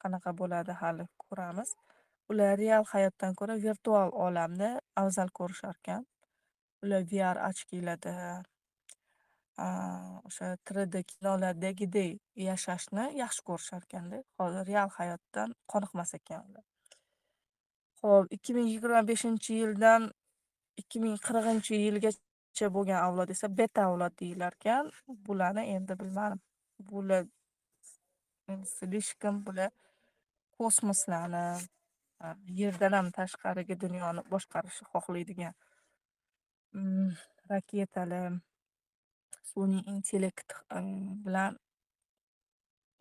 qanaqa bo'ladi hali ko'ramiz. Ular real hayotdan ko'ra virtual olamni afzal ko'risharkan. Ular VR ochkilarda o'sha 3D kinolardagiday yashashni yaxshi ko'risharkanda. Hozir real hayotdan qoniqmas ekan ular. Xo'p, 2025-yildan 2040-yilgacha bo'lgan avlod esa beta avlod deyilarkan. Bularni endi bilmadim. Bular слишком bular kosmoslarni, yerdan ham tashqarigi dunyoni boshqarishni xohlaydigan raketalar, sun'iy intellekt bilan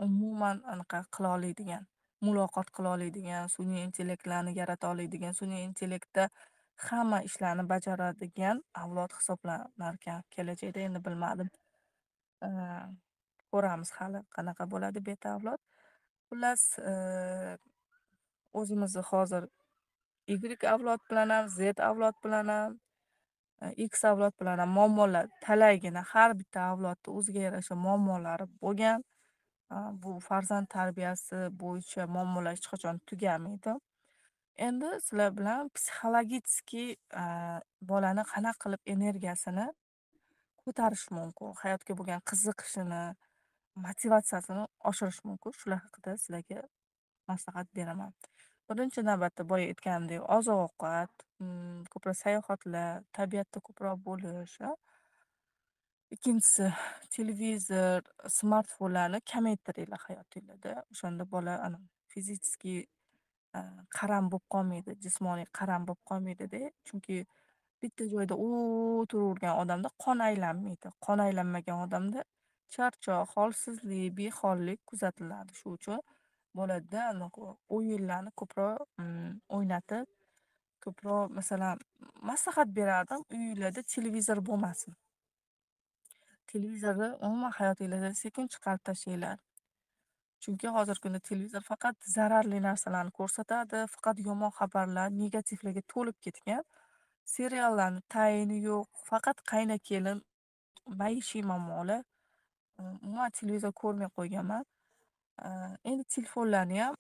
umuman anaqa qila oladigan, muloqot qila oladigan, sun'iy intellektlarni yarata oladigan, sun'iy intellektda hamma ishlarni bajaradigan avlod hisoblanarkan kelajakda. Endi bilmadim. Ko'ramiz hali qanaqa bo'ladi beta avlod. Xullas, o'zimizni hozir Y avlod bilan ham, Z avlod bilan ham, X avlod bilan ham muammolar talaygina, har bitta avlodda o'ziga yarasha muammolari bo'lgan. Bu farzand tarbiyasi bo'yicha muammolar hech qachon tugamaydi. Endi sizlar bilan psixologически bolani qanaqa qilib energiyasini ko'tarishi mumkin. Hayotga bo'lgan qiziqishini, motivatsiyasini oshirishi mumkin. Shular haqida sizlarga maslahat beraman. Birinchi navbatda boya aytganimdek oziq-ovqat, ko'proq sayohatlar, tabiatda ko'proq bo'lish, ikkinchisi televizor, smartfonlarni kamaytiringlar hayotinglarda. O'shanda bola fiziskiy qaram bo'lib qolmaydi, jismoniy qaram bo'lib qolmaydida. Chunki bitta joyda o'tiravergan odamda qon aylanmaydi. Qon aylanmagan odamda charchoq, holsizlik, behollik kuzatiladi. Shuning uchun bolada anaqa o'yinlarni ko'proq o'ynatib, ko'proq masalan, maslahat berardim, uyinglarda televizor bo'lmasin. Televizorni umuman hayotinglardan sekin chiqarib tashlanglar. Chunki hozirgi kunda televizor faqat zararli narsalarni ko'rsatadi, faqat yomon xabarlar, negativlarga to'lib ketgan. Seriallarni tayini yo'q, faqat qayna kelin, maishiy muammolar. Umuman televizor ko'rmay qo'yganman. Endi telefonlarniyam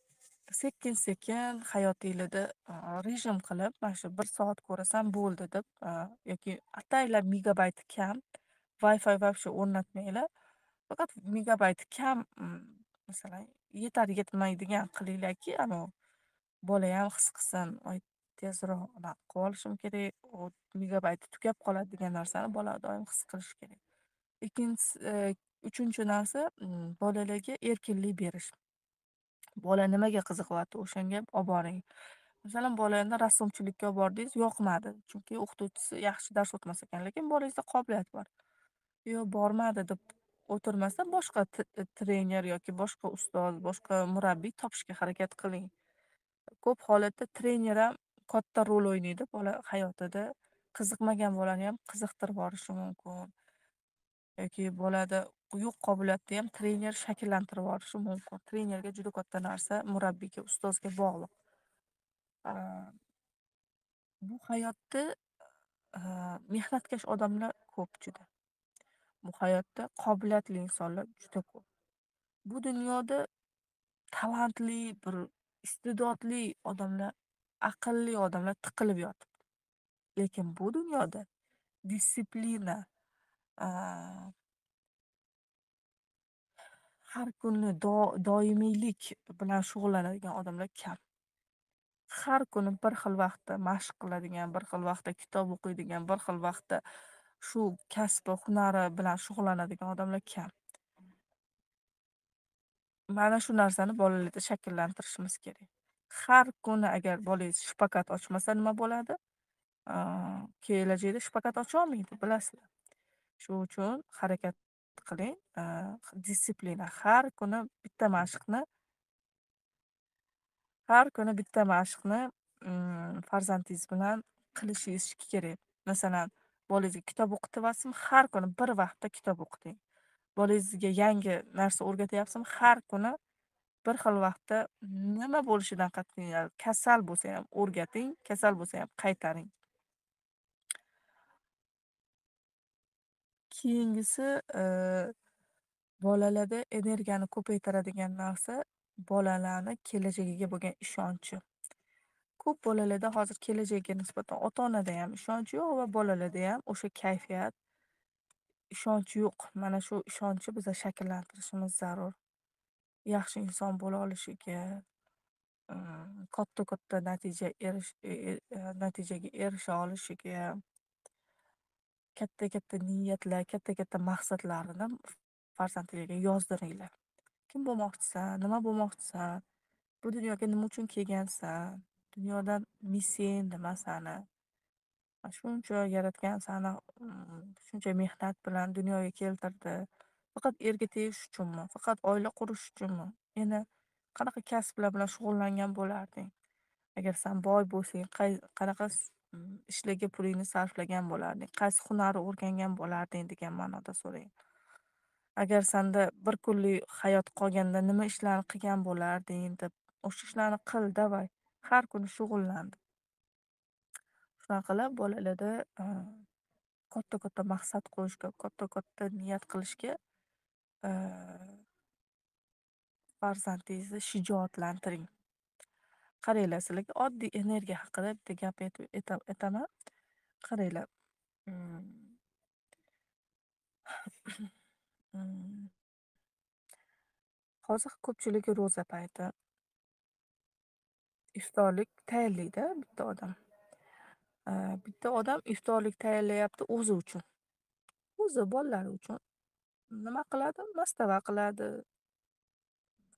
sekin-sekin hayotinglarda rejim qilib, mana shu 1 soat ko'rasan bo'ldi deb, yoki ataylab megabayti kam, Wi-Fi вообще o'rnatmanglar. Faqat megabayti kam, masalan, yetar-yetmaydigan qilinglarki, bolayam his qilsin, voy tezroq anaqa qilib olishim kerak, u megabayti tugab qoladi degan narsani bola doim his qilishi kerak. Ikkinchisi, 3-chi narsa, bolalarga erkinlik berish. Bola nimaga qiziqyapti, o'shanga olib boring. Masalan, bolani rassomchilikka olib bordingiz, yoqmadi. Chunki o'qituvchisi yaxshi dars o'tmas ekan, lekin bolangizda qobiliyat bor. Yo, bormadi deb o'tirmasdan boshqa trener yoki boshqa ustoz, boshqa murabbiy topishga harakat qiling. Ko'p holatda trener ham katta rol o'ynaydi bola hayotida. Qiziqmagan bolani ham qiziqtirib yuborishi mumkin. Yoki bolada yo'q qobiliyatni ham trener shakllantirib yuborishi mumkin. Trenerga juda katta narsa murabbiyga, ustozga bog'liq. A, Bu hayotda mehnatkash odamlar ko'p juda. Bu hayotda qobiliyatli insonlar juda ko'p. Bu dunyoda talantli, bir iste'dodli odamlar, aqlli odamlar tiqilib yotibdi. Lekin bu dunyoda disiplina, a, har kuni doimiylik bilan shug'ullanadigan odamlar kam. Har kuni bir xil vaqtda mashq qiladigan, bir xil vaqtda kitob o'qiydigan, bir xil vaqtda shu kasbi, hunari bilan shug'ullanadigan odamlar kam. Mana shu narsani bolalarda shakllantirishimiz kerak. Har kuni agar bolangiz shpakat ochmasa nima bo'ladi? A, Kelajakda shpakat ocholmaydi, bilasizlar. Shuning uchun harakat qiling. Disiplina. Har kuni bitta mashqni farzandingiz bilan qilishingiz kerak. Masalan, bolangizga kitob o'qityapsizmi, har kuni bir vaqtda kitob o'qiting. Bolangizga yangi narsa o'rgatyapsizmi, har kuni bir xil vaqtda nima bo'lishidan qat'iy nazar, kasal bo'lsa ham o'rgating, kasal bo'lsa ham qaytaring. Keyingisi, bolalarda energiyani ko'paytiradigan narsa bolalarni kelajagiga bo'lgan ishonchi. Ko'p bolalarda hozir kelajagiga nisbatan ota-onada ham ishonch yo'q va bolalarda ham o'sha kayfiyat, ishonch yo'q. Mana shu ishonchni biza shakllantirishimiz zarur. Yaxshi inson bo'la olishiga, katta-katta natijaga erisha olishiga, katta-katta niyatlar, katta-katta maqsadlarini farzandlarga yozdiringlar. Kim bo'lmoqchisan? Nima bo'lmoqchisan? Bu dunyoga nima uchun kelgansan? Dunyodan missiyang nima sani? Shuncha yaratgan sani, shuncha mehnat bilan dunyoga keltirdi. Faqat erga tegish uchunmi? Faqat oila qurish uchunmi? Endi qanaqa kasblar bilan shug'ullangan bo'larding? Agar sen boy bo'lsang, qanaqa ishlarga pulingni sarflagan bo'larding? Qaysi hunarni o'rgangan bo'larding degan ma'noda so'rang. Agar senda bir kunlik hayot qolganda nima ishlarni qilgan bo'larding deb, o'sha ishlarni qil, davay. Har kuni shug'ullan. Shunaqa qilib bolalarda katta-katta maqsad qo'yishga, katta-katta niyat qilishga farzandingizni shijoatlantiring. Qaranglar, sizlarga oddiy energiya haqida bitta gap aytaman. Qaranglar, mm, Mm, Hozir ko'pchiligi ro'za payti iftorlik tayyorlaydi bitta odam. Bitta odam iftorlik tayyorlayapti o'zi uchun. O'zi, bolalari uchun. Nima qiladi? Mastava qiladi,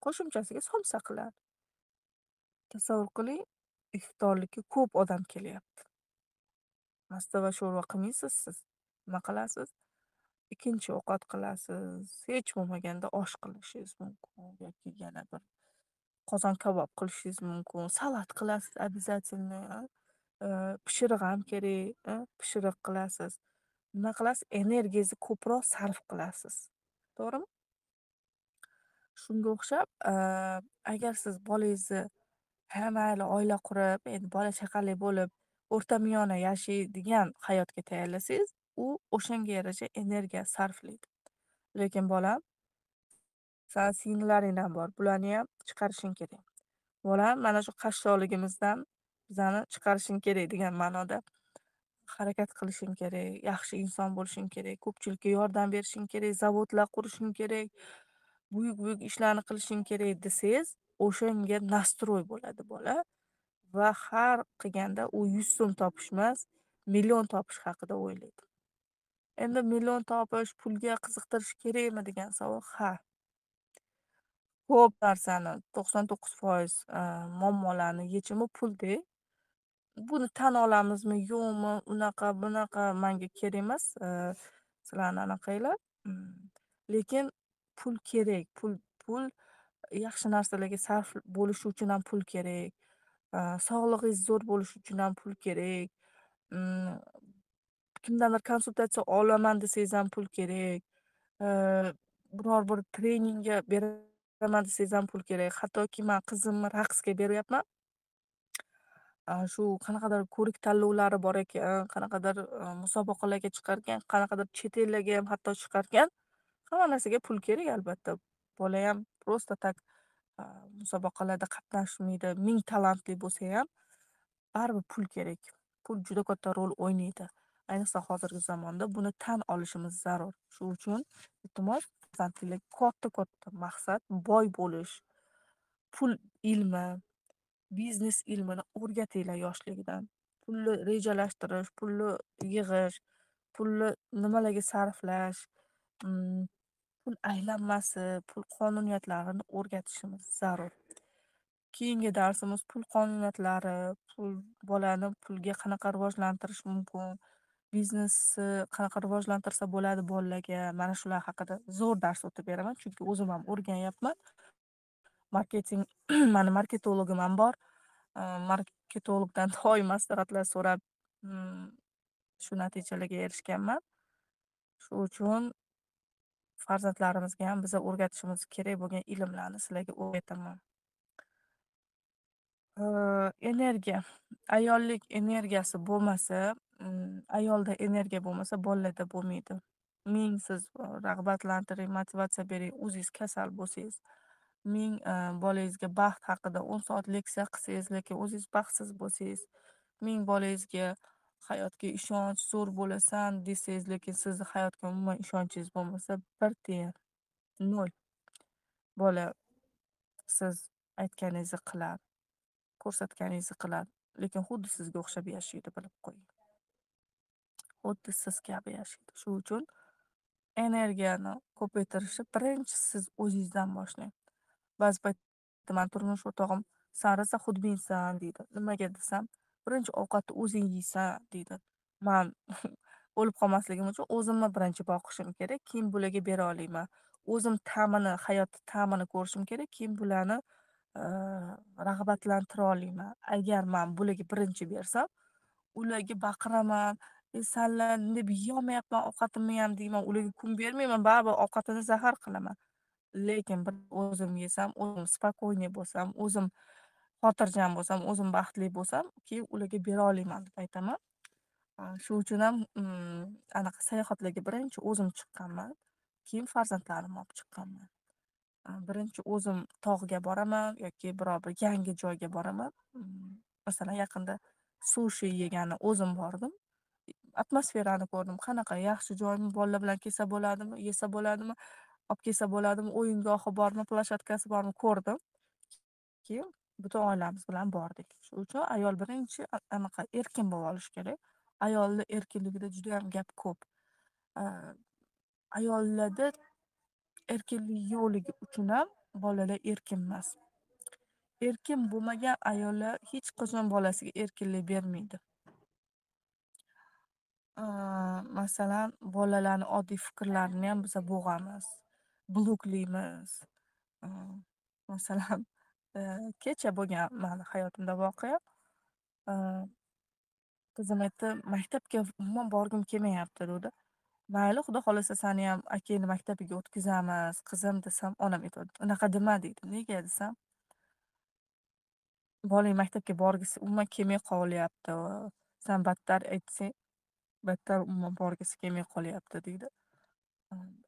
qo'shimchasiga somsa qiladi. Tasavvur qiling, iftorlikka ko'p odam kelyapti. Mastava sho'rva qilmaysiz siz. Nima qilasiz? Ikkinchi ovqat qilasiz. Hech bo'lmaganda osh qilishingiz mumkin yoki yana bir qozon kabob qilishingiz mumkin. Salat qilasiz обязательно, pishiriq ham kerak, pishiriq qilasiz. Nima qilasiz? Energiyangizni ko'proq sarf qilasiz. To'g'rimi? Shunga o'xshab, agar siz bolangizni mayli oila qurib, endi bola chaqali bo'lib, o'rtamiyona yashaydigan hayotga tayyorlasangiz, u o'shanga yarasha energiya sarflaydi. Lekin bolam, san singillaring ham bor, bularni ham chiqarishing kerak. Bolam, mana shu qashshoqligimizdan bizani chiqarishing kerak degan ma'noda harakat qilishing kerak, yaxshi inson bo'lishing kerak, ko'pchilikka yordam berishing kerak, zavodlar qurishing kerak, buyuk-buyuk ishlarni qilishing kerak desangiz, o'shanga nastroy bo'ladi bola va har qilganda u 100 so'm topish emas, million topish haqida o'ylaydi. Endi million topish pulga qiziqtirish kerakmi degan savol? Ha. Ko'p narsani 99% muammolarni yechimi pulda. Buni tan olamizmi, yo'qmi, unaqa, bunaqa menga kerak emas. Sizlarni anaqanglar. Lekin pul kerak. Pul yaxshi narsalarga sarf bo'lishi uchun ham pul kerak. Sog'lig'ingiz zo'r bo'lishi uchun ham pul kerak. Mm, Kimdandir konsultatsiya olaman desangiz ham pul kerak. Biror bir treningga beraman desangiz ham pul kerak. Hattoki men qizimni raqsga beryapman. Shu qanaqadir ko'rik-tanlovlari bor ekan, qanaqadir musobaqalarga chiqarkan, qanaqadir chet ellarga ham hatto chiqarkan. Hamma narsaga pul kerak albatta. Bola ham просто так musobaqalarda qatnashmaydi. Ming talantli bo'lsa ham baribir pul kerak. Pul juda katta rol o'ynaydi. Ayniqsa hozirgi zamonda buni tan olishimiz zarur. Shu uchun iltimos, farzandinglarga katta-katta maqsad boy bo'lish, pul ilmi, biznes ilmini o'rgatinglar yoshligidan. Pulni rejalashtirish, pulni yig'ish, pulni nimalarga sarflash, mm, pul aylanmasi, pul qonuniyatlarini o'rgatishimiz zarur. Keyingi darsimiz pul qonuniyatlari, bolani pulga qanaqa rivojlantirish mumkin, biznesni qanaqa rivojlantirsa bo'ladi bolalarga. Mana shular haqida zo'r dars o'tib beraman, chunki o'zim ham o'rganyapman. Marketing mani marketologim ham bor. Marketologdan doim maslahatlar so'rab, mm, shu natijalarga erishganman. Shu uchun farzandlarimizga ham biza o'rgatishimiz kerak bo'lgan ilmlarni sizlarga o'rgataman. Energiya. Ayollik energiyasi bo'lmasa, ayolda energiya bo'lmasa, bolalarda bo'lmaydi. Ming siz rag'batlantiring, motivatsiya bering, o'zingiz kasal bo'lsangiz, ming bolangizga baxt haqida 10 soat leksiya qilsangiz, lekin o'zingiz baxtsiz bo'lsangiz, ming bolangizga hayotga ishonch, zo'r bo'lasan desangiz, lekin sizni hayotga umuman ishonchingiz bo'lmasa, bir tiyin, nol. Bola siz aytganingizni qiladi, ko'rsatganingizni qiladi, lekin xuddi sizga o'xshab yashaydi, bilib qo'ying. Xuddi siz kabi yashaydi. Shu uchun energiyani ko'paytirishni birinchi siz o'zingizdan boshlang. Ba'zi paytda mani turmush o'rtog'im "San rosa xudbinsan" deydi. Nimaga desam, "Birinchi ovqatni o'zing yeysan" deydi. Man o'lib qolmasligim uchun o'zimni birinchi boqishim kerak, keyin bularga bera olayman. O'zim ta'mini, hayotni ta'mini ko'rishim kerak, keyin bularni rag'batlantira olayman. Agar men bularga birinchi bersam, ularga baqiraman, "Sanlar deb yeyolmayapman ovqatimni ham" deyman. Ularga kun bermayman, baribir ovqatini zahar qilaman. Lekin bir o'zim yesam, o'zim spokойный bo'lsam, o'zim xotirjam bo'lsam, o'zim baxtli bo'lsam, keyin ularga bera olayman deb aytaman. Shu uchun ham anaqa sayohatlarga birinchi o'zim chiqqanman, keyin farzandlarimni olib chiqqanman. Birinchi o'zim tog'ga boraman yoki biror bir yangi joyga boraman. Masalan, yaqinda sushi yegani o'zim bordim. atmosferani ko'rdim. Qanaqa yaxshi joymi, bolalar bilan kelsa bo'ladimi, yesa bo'ladimi, olib kelsa bo'ladimi, o'yingohi bormi, plashatkasi bormi ko'rdim. Keyin butun oilamiz bilan bordik. Shuning uchun ayol birinchi anaqa erkin bo'lib kerak. Ayolni erkinligida judayam gap ko'p. A, ayollarda erkinlik yo'qligi uchun ham bolalar erkinmas. Erkin bo'lmagan ayollar hech qachon bolasiga erkinlik bermaydi. Masalan, bolalarni oddiy fikrlarini ham biza bo'g'amiz, bloklaymiz. A, masalan, kecha bo'lgan mani hayotimda voqea. A, qizim aytdi, maktabga umuman borgim kelmayapti dedi. Mayli, xudo xohlasa saniyam akangni maktabiga o'tkazamiz, qizim desam, onam aytyapti, unaqa dema deydi. Nega desam, bolang maktabga borgisi umuman kelmay qolyapti. San battar aytsang, battar umuman borgisi kelmay qolyapti deydi.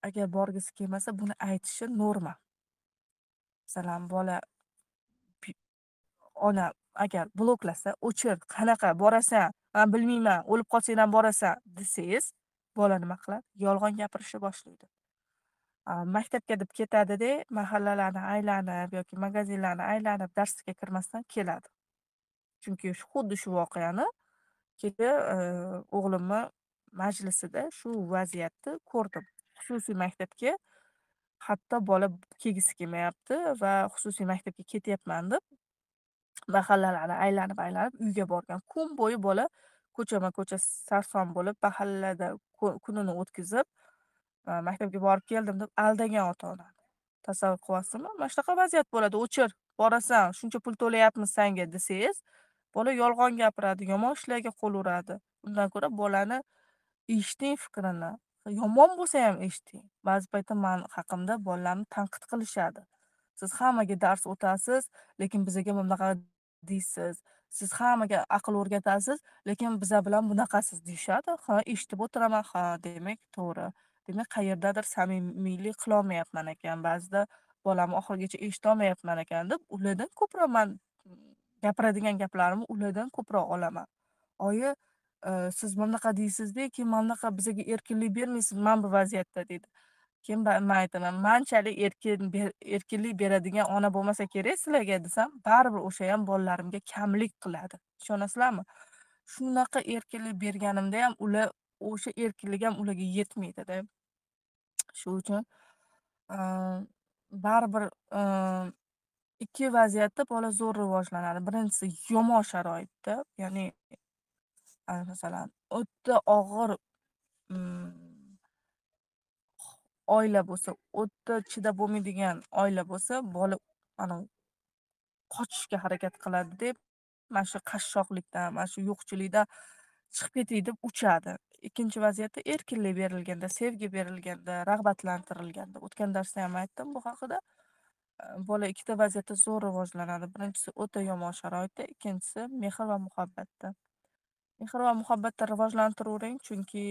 Agar borgisi kelmasa, buni aytishi norma. Masalan, bola pi ona agar bloklasa, "O'chir, qanaqa borasan? Men bilmayman, o'lib qolsang ham borasan" desangiz, bola nima qiladi? Yolg'on gapirishni boshlaydi. Maktabga deb ketadi-da, mahallalarni aylanib yoki magazinlarni aylanib darsga kirmasdan keladi. Chunki xuddi shu voqeani kecha, o'g'limni majlisida shu vaziyatni ko'rdim. Xususiy maktabga hatto bola kelgisi kelmayapti va xususiy maktabga ketyapman deb mahallalarni aylanib uyga borgan. Kun bo'yi bola ko'chama-ko'cha sarson bo'lib, mahallada kunini o'tkazib, maktabga borib keldim deb aldagan ota-ona. Tasavvur qilyapsizmi? Mana shunaqa vaziyat bo'ladi. "O'chir, borasan, shuncha pul to'layapmiz senga" desangiz, bola yolg'on gapiradi, yomon ishlarga qo'l uradi. Undan ko'ra bolani eshiting fikrini. Yomon bo'lsa ham eshiting. Ba'zi paytda men haqimda bolalarni tanqid qilishadi. Siz hammaga dars o'tasiz, lekin bizaga bunaqa deysiz. Siz hammaga aql o'rgatasiz, lekin biza bilan bunaqasiz deyishadi. Ha, eshitib o'tiraman. Ha, demak to'g'ri. Demak qayerdadir samimiylik qilolmayapman ekan. Ba'zida bolamni oxirigacha eshitolmayapman ekan deb ulardan ko'proq men gapiradigan gaplarimni ulardan ko'proq olaman. Oyi, siz bunaqa deysizda, keyin mana bunaqa bizaga erkinlik bermaysiz mana bu vaziyatda deydi. Keyin men aytaman, manchalik erkinlik beradigan ona bo'lmasa kerak sizlarga desam, baribir o'sha ham bolalarimga kamlik qiladi. Ishonasizlarmi? Shunaqa erkinlik berganimda ham ular o'sha erkinlik ham ularga yetmaydi-da. Shuning uchun, a, baribir, ikki vaziyatda bola zo'r rivojlanadi. Birinchisi yomon sharoitda, ya'ni, masalan, o'ta og'ir, mm, oila bo'lsa, o'ta chidab bo'lmaydigan oila bo'lsa, bola ana qochishga harakat qiladi deb, mana shu qashshoqlikdan, mana shu yo'qchilikdan chiqib ketay deb uchadi. Ikkinchi vaziyatda erkinlik berilganda, sevgi berilganda, rag'batlantirilganda. O'tgan darsda ham aytdim bu haqida. Bola ikkita vaziyatda zo'r rivojlanadi. Birinchisi o'ta yomon sharoitda, ikkinchisi mehr va muhabbatda. Mehr va muhabbatda rivojlantiravering, chunki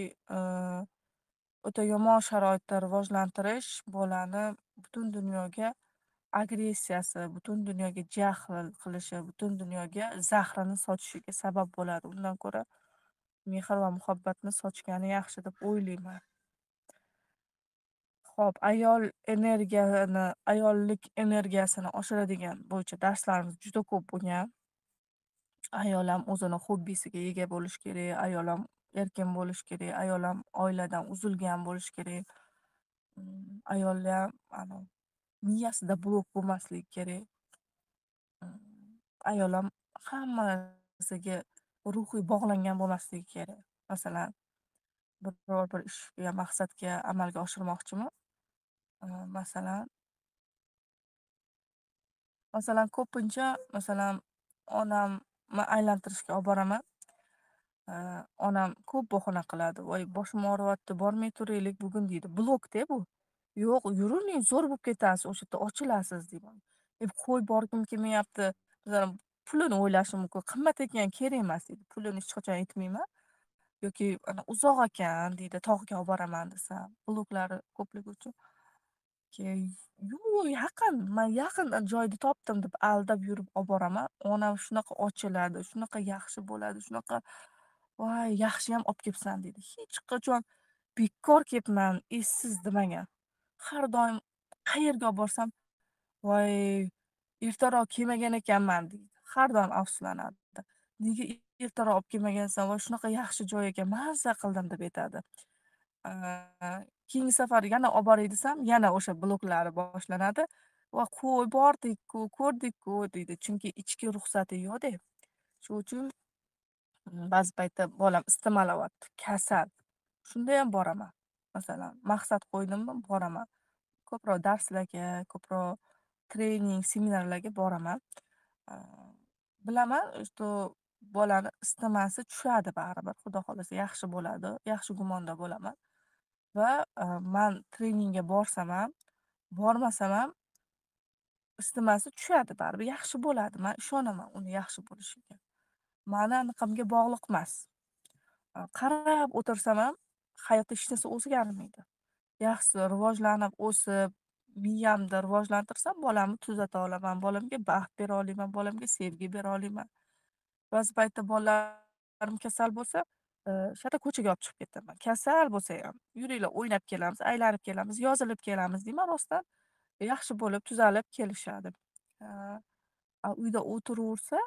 o'ta yomon sharoitda rivojlantirish bolani butun dunyoga agressiyasi, butun dunyoga jahl qilishi, butun dunyoga zahrini sochishiga sabab bo'ladi. Undan ko'ra mehr va muhabbatni sochgani yaxshi deb o'ylayman. Xo'p, ayollik energiyasini oshiradigan bo'yicha darslarimiz juda ko'p bo'lgan. Ayol ham o'zini xobbisiga ega bo'lishi kerak, ayol ham erkin bo'lishi kerak, ayol ham oiladan uzilgan bo'lishi kerak. Ayollar ham miyasida blok bo'lmasligi kerak. Ayol ham hamma narsaga ruhiy bog'langan bo'lmasligi kerak. Masalan, biror bir ishga, maqsadga amalga oshirmoqchimi? Masalan ko'pincha, masalan, onamni aylantirishga olib boraman. Onam ko'p bahona qiladi. "Voy, boshim og'riyapti, bormay turaylik bugun" deydi. Blok-da bu. "Yo'q, yuravering, zo'r bo'lib ketasiz, o'sha yerda ochilasiz" deyman. "Qo'y, borgim kelmayapti." Masalan, pulini o'ylashi mumkin. Qimmat ekan, kerak emas deydi. Pulini hech qachon aytmayman. Yoki uzoq ekan deydi, tog'ga olib boraman desam, bloklari ko'pligi uchun. Keyin, "Yo'q, yaqin, men yaqin joyda topdim" deb aldab yurib olib boraman. Onam shunaqa ochiladi, shunaqa yaxshi bo'ladi, shunaqa "Voy, yaxshiyam kelibsan" deydi. Hech qachon bekor kelibman, essiz demagan. Har doim qayerga borsam, "Voy, ertaroq kelmagan ekanman" deydi. Har doim afsuslanadi. "Nega ertaroq kelmagansan? Voy, shunaqa yaxshi joy ekan, mazza qildim" deb aytadi. Keyingi safar yana boray desam, yana o'sha bloklari boshlanadi. "Voy, qo'y, bordik-ku, ko'rdik-ku" deydi. Chunki ichki ruxsati yo'q-da. Shuning uchun ba'zi paytda bolam isitmalavyapti, kasal. Shundayam boraman. Masalan, maqsad qo'ydimmi, boraman. Ko'proq darslarga, ko'proq trening, seminarlarga boraman. A, bilaman, что bolani isitmasi tushadi baribir. Xudo xolasa yaxshi bo'ladi, yaxshi gumonda bo'laman va, man treningga borsam ham, bormasam ham isitmasi tushadi baribir, yaxshi bo'ladi. Man ishonaman uni yaxshi bo'lishiga. Mani anaqamga bog'liq emas. Qarab o'tirsam ham hayotda hech narsa o'zgarmaydi. Yaxshi rivojlanib, o'sib, miyamni rivojlantirsam, bolamni tuzata olaman, bolamga baxt bera olaman, bolamga sevgi bera olaman. Ba'zi paytda bolalarim kasal bo'lsa, shata ko'chaga olib chiqib ketaman. Kasal bo'lsa ham, "Yuringlar, o'ynab kelamiz, aylanib kelamiz, yozilib kelamiz" deyman, rostdan yaxshi bo'lib, tuzalib kelishadi. Uyda o'tiraversa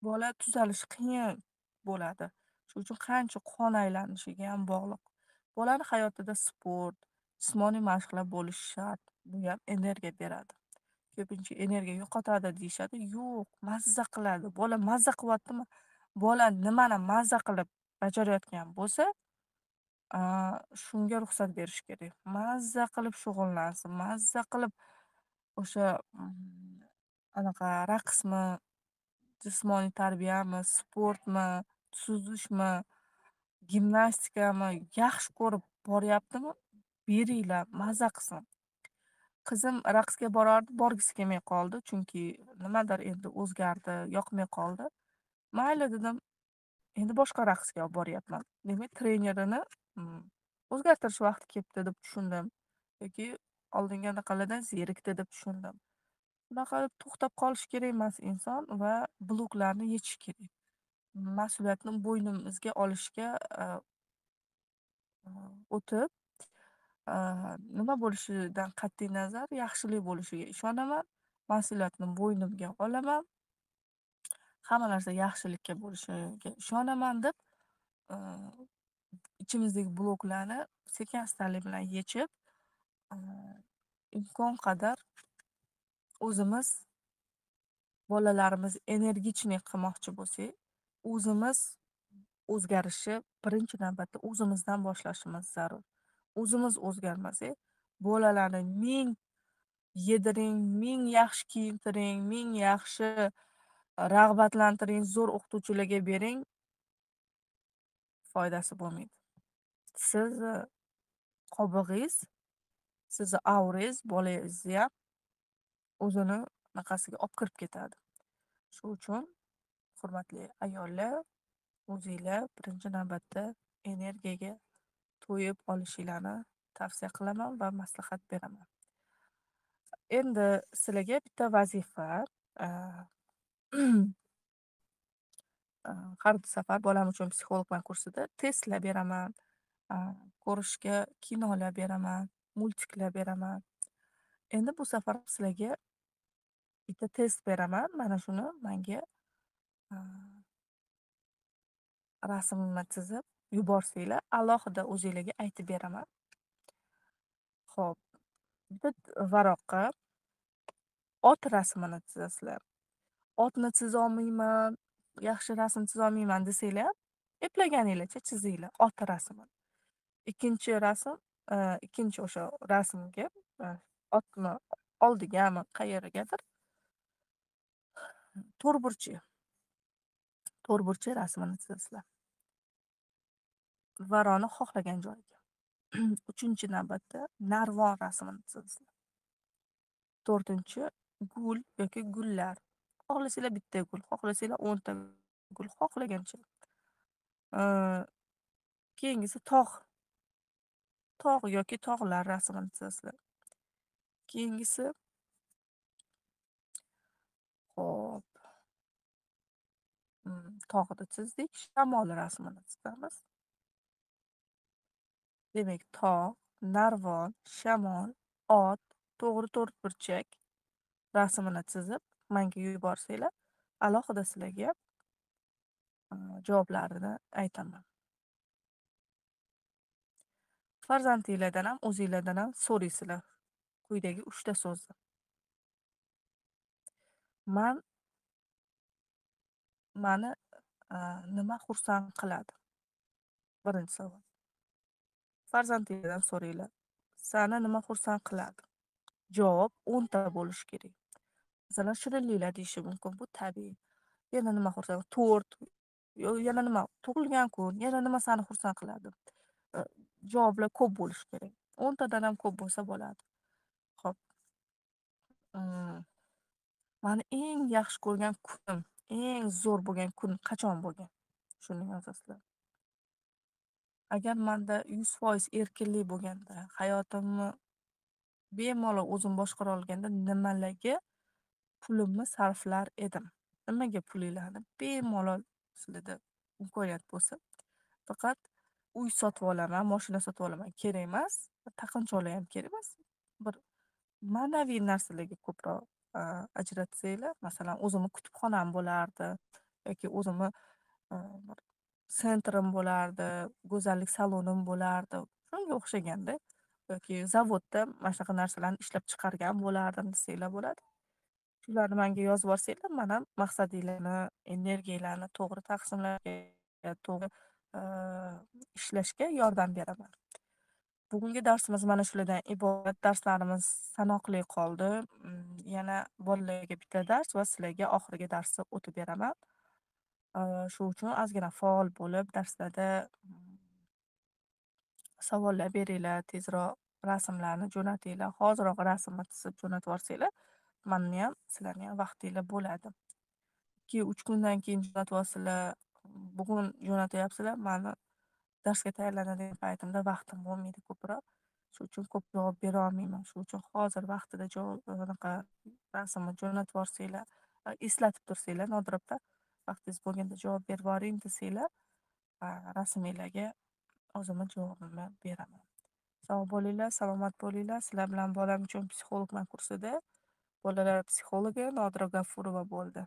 bola tuzalishi qiyin bo'ladi. Shuning uchun qancha qon aylanishiga ham bog'liq. Bolani hayotida sport, jismoniy mashqlar bo'lishi shart. Bu ham energiya beradi. Ko'pincha energiya yo'qotadi deyishadi. Yo'q, mazza qiladi. Bola mazza qilyaptimi? Bola nimani mazza qilib bajarayotgan bo'lsa, shunga ruxsat berish kerak. Mazza qilib shug'ullansin, mazza qilib o'sha, anaqa raqsmi, jismoniy tarbiyami, sportmi, suzishmi, gimnastikami yaxshi ko'rib boryaptimi, beringlar, mazza qilsin. Qizim raqsga borardi, borgisi kelmay qoldi, chunki nimadir endi o'zgardi, yoqmay qoldi. Mayli dedim, endi boshqa raqsga olib boryapman. Demak, trenerini o'zgartirish vaqti kelibdi deb tushundim. Yoki oldingi anaqalardan zerikdi deb tushundim. Bunaqa qilib to'xtab qolish kerak emas inson va bloklarni yechish kerak. Mas'uliyatni bo'ynimizga olishga, o'tib, nima bo'lishidan qat'iy nazar yaxshilik bo'lishiga ishonaman. Mas'uliyatni bo'ynimga olaman. Hamma narsa yaxshilikka bo'lishiga ishonaman deb, uh, ichimizdagi bloklarni sekin-astalik bilan yechib, uh, imkon qadar o'zimiz bolalarimiz energichniy qilmoqchi bo'lsak, o'zimiz o'zgarishni birinchi navbatda o'zimizdan boshlashimiz zarur. O'zimiz o'zgarmasak, bolalarni ming yediring, ming yaxshi kiyintiring, ming yaxshi rag'batlantiring, zo'r o'qituvchilarga bering, foydasi bo'lmaydi. Sizni qobig'ingiz, sizni aurangiz bolangizni ham o'zini anaqasiga olib kirib ketadi. Shuning uchun, hurmatli ayollar, o'zinglar birinchi navbatda energiyaga to'yib olishinglarni tavsiya qilaman va maslahat beraman. Endi sizlarga bitta vazifa. A, har safar bolam uchun psixologman kursida testlar beraman. A, ko'rishga kinolar beraman, multiklar beraman. Endi bu safar sizlarga bitta test beraman. Mana shuni menga a, rasmini chizib yuborsanglar, alohida o'zinglarga aytib beraman. Xo'p, bitta varaqqa ot rasmini chizasizlar. Otni chizolmayman, yaxshi rasm chizolmayman desanglar ham, eplaganinglarcha chizinglar ot rasmini. Ikkinchi rasm, ikkinchi o'sha rasmga, otni oldigami, qayerigadir to'rtburchi, to'rtburchi rasmini chizasizlar. Varoni xohlagan joyiga. Uchinchi navbatda narvon rasmini chizasizlar. To'rtinchi gul yoki gullar. Xohlasanglar bitta gul, xohlasanglar 10 ta gul, xohlagancha. Keyingisi tog', tog' yoki tog'lar rasmini chizasizlar. Keyingisi, hop, tog'ni chizdik, shamol rasmini chizamiz. Demak, tog', narvon, shamol, ot, to'g'ri to'rtburchak rasmini chizib, menga yuborsanglar, alohida sizlarga javoblarini aytaman. Farzandinglardan ham, o'zinglardan ham so'raysizlar quyidagi 3 ta so'zni. Man Mani nima xursand qiladi? Birinchi savol. Farzandinglardan so'ranglar. Sani nima xursand qiladi? Javob 10 ta bo'lishi kerak. Masalan, shirinliklar deyishi mumkin, bu tabiiy. Yana nima xursand? Tort, yana nima? Tug'ilgan kun, yana nima seni xursand qiladi? Э, Javoblar ko'p bo'lishi kerak. 10 tadan ham ko'p bo'lsa bo'ladi. Xo'p, mm, mani eng yaxshi ko'rgan kunim, eng zo'r bo'lgan kun qachon bo'lgan? Shuni yozasizlar. Agar menda 100% erkinlik bo'lganda, hayotimni bemalol o'zim boshqara olganda nimalarga pulimni sarflar edim? Nimaga pulinglarni bemalol sizlarda imkoniyat bo'lsa, faqat uy sotib olaman, mashina sotib olaman kerak emas, taqinchoqlar ham kerak emas. Bir ma'naviy narsalarga ko'proq ajratsanglar, masalan, o'zimni kutubxonam bo'lardi yoki o'zimni bir sentrim bo'lardi, go'zallik salonim bo'lardi. Shunga o'xshaganda yoki zavodda mana shunaqa narsalarni ishlab chiqargan bo'lardim desanglar bo'ladi. Shularni menga yozib yuborsanglar, man ham maqsadinglarni, energiyalarni to'g'ri taqsimlashga, to'g'ri ishlashga yordam beraman. Bugungi darsimiz mana shulardan iborat. Darslarimiz sanoqli qoldi. Yana bolalarga bitta dars va sizlarga oxirgi darsni o'tib beraman. Shu uchun ozgina faol bo'lib, darslarda savollar beringlar, tezroq rasmlarni jo'natinglar. Hoziroq rasmni chizib jo'natib yuborsanglar, manni ham, sizlarni ham vaqtinglar bo'ladi. 2-3 kundan keyin jo'natyapsizlar, bugun jo'natyapsizlar, mani darsga tayyorlanadigan paytimda vaqtim bo'lmaydi ko'proq. Shu uchun ko'p javob bera olmayman. Shu uchun hozir vaqtida bunaqa rasmni jo'natib yuborsanglar, eslatib tursanglar, Nodir opa, vaqtingiz bo'lganda javob berib yuboring desanglar, rasminglarga o'zimni javobimni beraman. Sog' bo'linglar, salomat bo'linglar. Sizlar bilan bolam uchun psixologman kursida bolalar psixologi Nodira G'afurova bo'ldi.